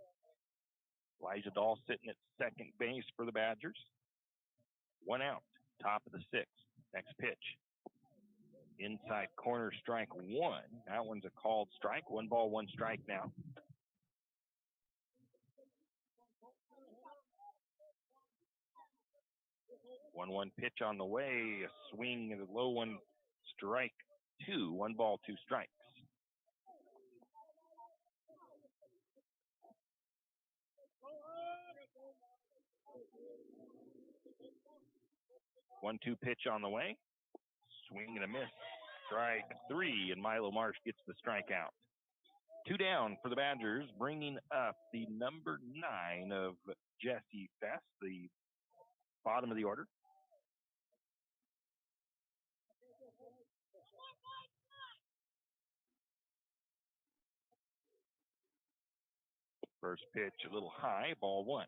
Elijah Dahl sitting at second base for the Badgers. One out, top of the 6th. Next pitch. Inside corner, strike 1. That one's a called strike. 1 ball, 1 strike now. One pitch on the way. A swing and a low one, strike 2. 1 ball, 2 strikes. 1-2 pitch on the way. Swing and a miss. Strike 3, and Milo Marsh gets the strikeout. 2 down for the Badgers, bringing up the number 9 of Jesse Fest, the bottom of the order. First pitch a little high, ball 1.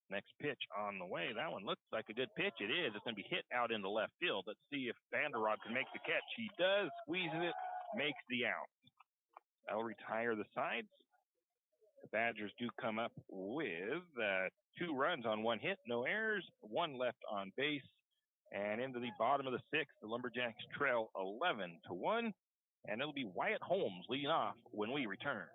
Next pitch on the way. That one looks like a good pitch. It is. It's going to be hit out into left field. Let's see if Vanderrod can make the catch. He does. Squeezes it. Makes the out. That'll retire the sides. The Badgers do come up with 2 runs on 1 hit. No errors. 1 left on base. And into the bottom of the 6th, the Lumberjacks trail 11-1. And it'll be Wyatt Holmes leading off when we return.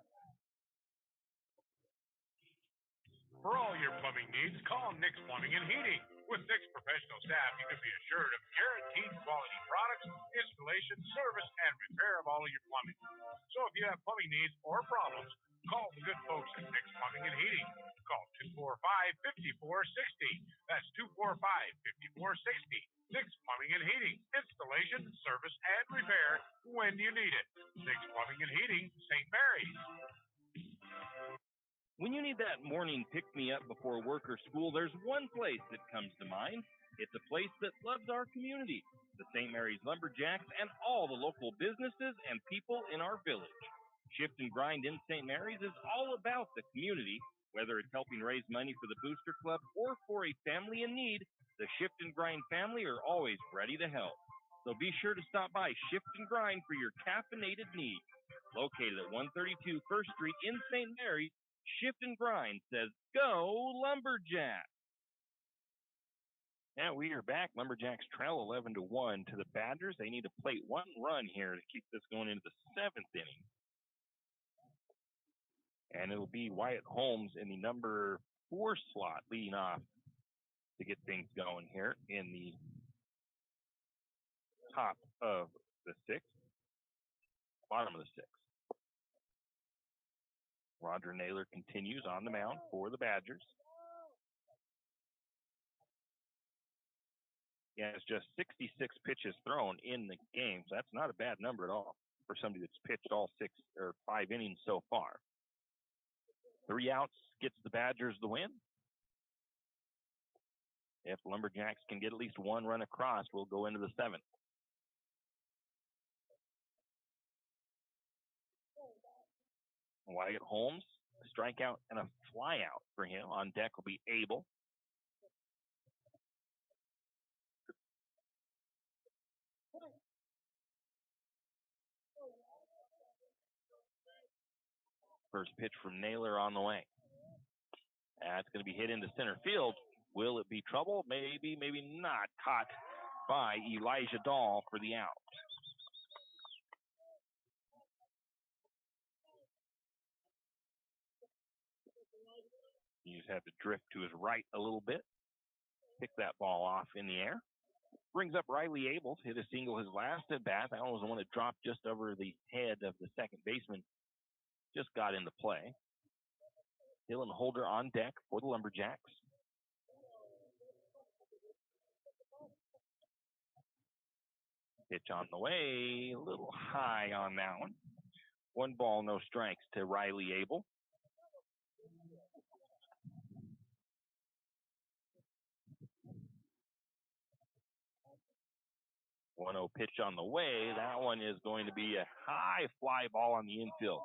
For all your plumbing needs, call Nick's Plumbing and Heating. With Nick's professional staff, you can be assured of guaranteed quality products, installation, service, and repair of all of your plumbing. So if you have plumbing needs or problems, call the good folks at Nick's Plumbing and Heating. Call 245-5460. That's 245-5460. Nick's Plumbing and Heating. Installation, service, and repair when you need it. Nick's Plumbing and Heating, St. Mary's. When you need that morning pick-me-up before work or school, there's one place that comes to mind. It's a place that loves our community, the St. Maries Lumberjacks, and all the local businesses and people in our village. Shift and Grind in St. Maries is all about the community. Whether it's helping raise money for the Booster Club or for a family in need, the Shift and Grind family are always ready to help. So be sure to stop by Shift and Grind for your caffeinated needs. Located at 132 First Street in St. Maries, Shift and Grind says, go Lumberjack! Now we are back. Lumberjacks trail 11-1 to the Badgers. They need to plate 1 run here to keep this going into the 7th inning. And it'll be Wyatt Holmes in the number 4 slot leading off to get things going here in the top of the 6th, bottom of the 6th. Roger Naylor continues on the mound for the Badgers. He has just 66 pitches thrown in the game, so that's not a bad number at all for somebody that's pitched all 6 or 5 innings so far. 3 outs gets the Badgers the win. If Lumberjacks can get at least 1 run across, we'll go into the 7th. Wyatt Holmes, a strikeout and a flyout for him. On deck will be Abel. First pitch from Naylor on the way. That's going to be hit into center field. Will it be trouble? Maybe, maybe not. Caught by Elijah Dahl for the out. You just have to drift to his right a little bit. Pick that ball off in the air. Brings up Riley Abel. Hit a single his last at bat. That one was the one that dropped just over the head of the second baseman. Just got into play. Dylan Holder on deck for the Lumberjacks. Pitch on the way, a little high on that one. 1 ball, no strikes to Riley Abel. One 0 pitch on the way. That one is going to be a high fly ball on the infield.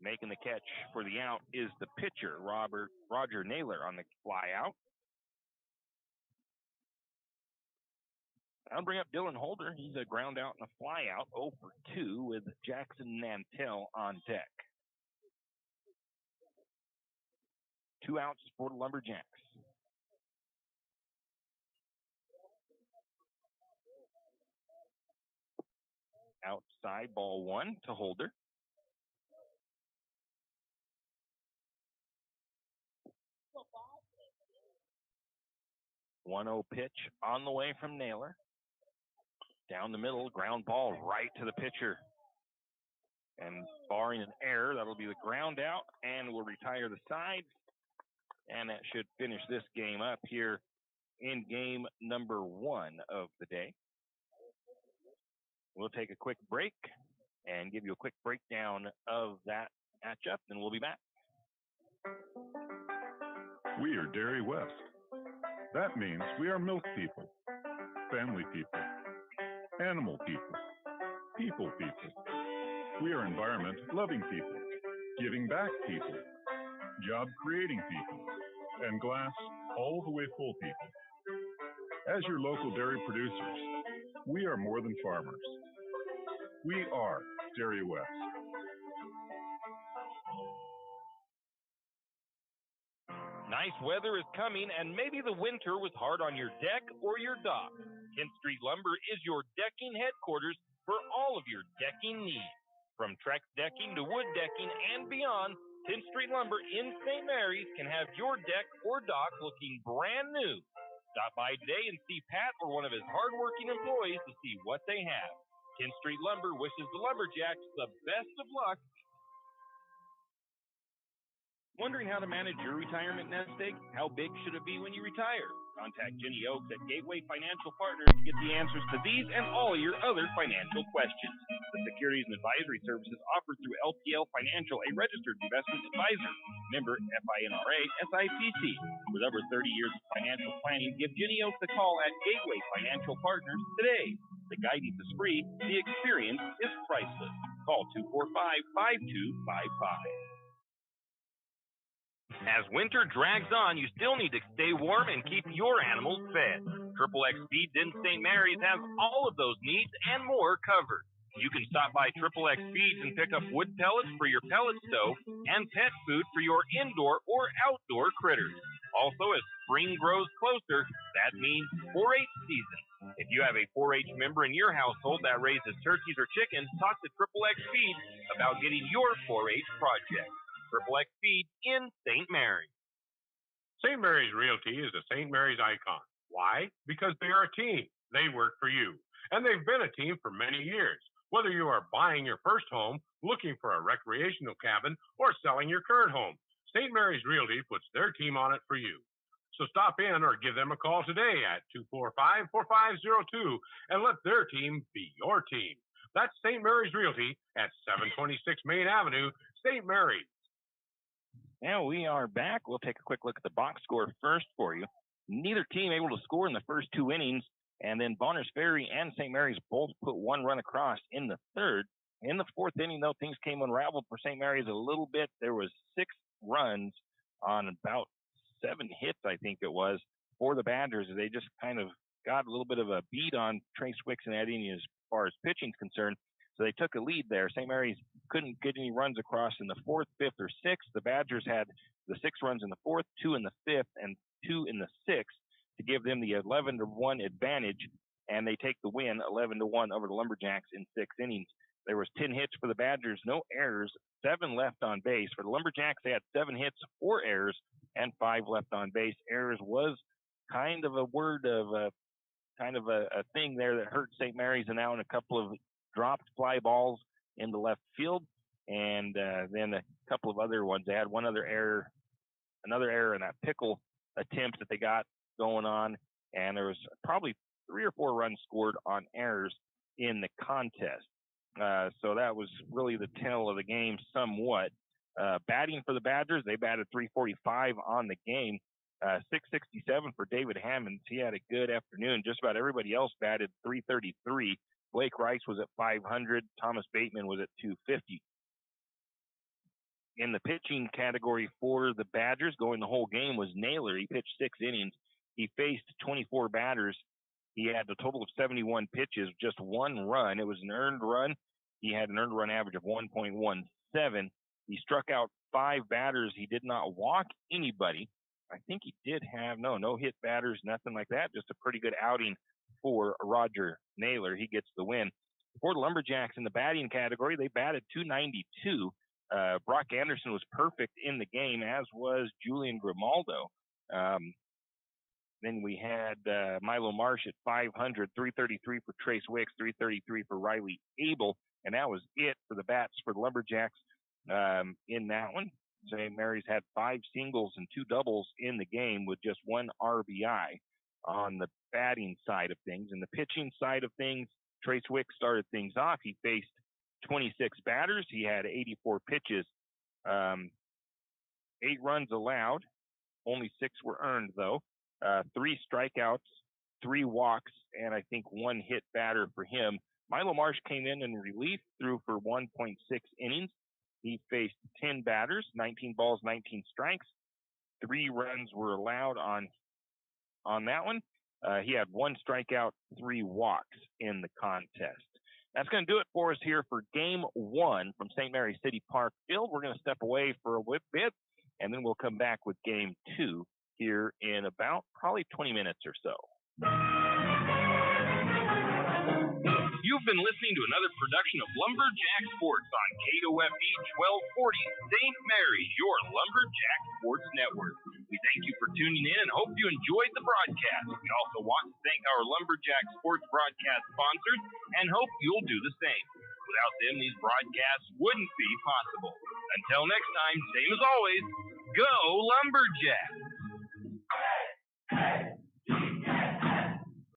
Making the catch for the out is the pitcher, Roger Naylor, on the fly out. I'll bring up Dylan Holder. He's a ground out and a fly out, 0 for 2 with Jackson Nantel on deck. 2 outs for the Lumberjacks. Outside, ball 1 to Holder. One 0 pitch on the way from Naylor. Down the middle, ground ball right to the pitcher. And barring an error, that'll be the ground out, and we'll retire the side. And that should finish this game up here in game number 1 of the day. We'll take a quick break and give you a quick breakdown of that matchup, and we'll be back. We are Dairy West. That means we are milk people, family people, animal people, people people. We are environment-loving people, giving back people, job-creating people, and glass all the way full people. As your local dairy producers, we are more than farmers. We are Dairy West. Nice weather is coming, and maybe the winter was hard on your deck or your dock. 10th Street Lumber is your decking headquarters for all of your decking needs. From Trex decking to wood decking and beyond, 10th Street Lumber in St. Maries can have your deck or dock looking brand new. Stop by today and see Pat or one of his hardworking employees to see what they have. 10th Street Lumber wishes the Lumberjacks the best of luck. Wondering how to manage your retirement nest egg? How big should it be when you retire? Contact Jenny Oaks at Gateway Financial Partners to get the answers to these and all your other financial questions. The securities and advisory services offered through LPL Financial, a registered investment advisor. Member FINRA SIPC. With over 30 years of financial planning, give Jenny Oaks a call at Gateway Financial Partners today. The guidance is free. The experience is priceless. Call 245-5255. As winter drags on, you still need to stay warm and keep your animals fed. Triple X Feeds in St. Maries has all of those needs and more covered. You can stop by Triple X Feeds and pick up wood pellets for your pellet stove and pet food for your indoor or outdoor critters. Also, as spring grows closer, that means 4-H season. If you have a 4-H member in your household that raises turkeys or chickens, talk to Triple X Feeds about getting your 4-H project. Triple X Feed in St. Maries. St. Maries Realty is a St. Maries icon. Why? Because they are a team. They work for you. And they've been a team for many years. Whether you are buying your first home, looking for a recreational cabin, or selling your current home, St. Maries Realty puts their team on it for you. So stop in or give them a call today at 245-4502 and let their team be your team. That's St. Maries Realty at 726 Main Avenue, St. Maries. Now we are back. We'll take a quick look at the box score first for you. Neither team able to score in the first 2 innings, and then Bonners Ferry and St. Maries both put 1 run across in the third. In the 4th inning, though, things came unraveled for St. Maries a little bit. There was 6 runs on about 7 hits, I think it was, for the Badgers. They just kind of got a little bit of a beat on Trace Wicks and that inning as far as pitching is concerned. So they took a lead there. St. Maries couldn't get any runs across in the 4th, 5th, or 6th. The Badgers had the 6 runs in the 4th, 2 in the 5th, and 2 in the 6th to give them the 11-1 advantage, and they take the win 11-1 over the Lumberjacks in 6 innings. There was 10 hits for the Badgers, no errors, 7 left on base. For the Lumberjacks, they had 7 hits, 4 errors, and 5 left on base. Errors was kind of a word of a thing there that hurt St. Maries, and now in a couple of dropped fly balls in the left field, and then a couple of other ones. They had another error in that pickle attempt that they got going on, and there was probably 3 or 4 runs scored on errors in the contest. So that was really the tale of the game somewhat. Batting for the Badgers, they batted .345 on the game. .667 for David Hammonds. He had a good afternoon. Just about everybody else batted .333. Blake Rice was at .500. Thomas Bateman was at .250. In the pitching category for the Badgers, going the whole game, was Naylor. He pitched 6 innings. He faced 24 batters. He had a total of 71 pitches, just 1 run. It was an earned run. He had an earned run average of 1.17. He struck out 5 batters. He did not walk anybody. I think he did have no hit batters, nothing like that. Just a pretty good outing for Roger Naylor. He gets the win. For the Lumberjacks in the batting category, they batted .292. Brock Anderson was perfect in the game, as was Julian Grimaldo. Then we had Milo Marsh at .500, .333 for Trace Wicks, .333 for Riley Abel, and that was it for the bats for the Lumberjacks in that one. St. Mary's had 5 singles and 2 doubles in the game with just 1 RBI on the batting side of things. In the pitching side of things, Trace Wicks started things off. He faced 26 batters. He had 84 pitches, 8 runs allowed. Only 6 were earned, though. 3 strikeouts, 3 walks, and I think 1 hit batter for him. Milo Marsh came in relief, threw for 1.6 innings. He faced 10 batters, 19 balls, 19 strikes. 3 runs were allowed on that one. He had 1 strikeout, 3 walks in the contest. That's going to do it for us here for Game 1 from St. Mary's City Park Field. We're going to step away for a bit, and then we'll come back with Game 2 here in about probably 20 minutes or so. You've been listening to another production of Lumberjack Sports on KOFE 1240 St. Mary's, your Lumberjack Sports Network. We thank you for tuning in and hope you enjoyed the broadcast. We also want to thank our Lumberjack Sports broadcast sponsors and hope you'll do the same. Without them, these broadcasts wouldn't be possible. Until next time, same as always, go Lumberjack!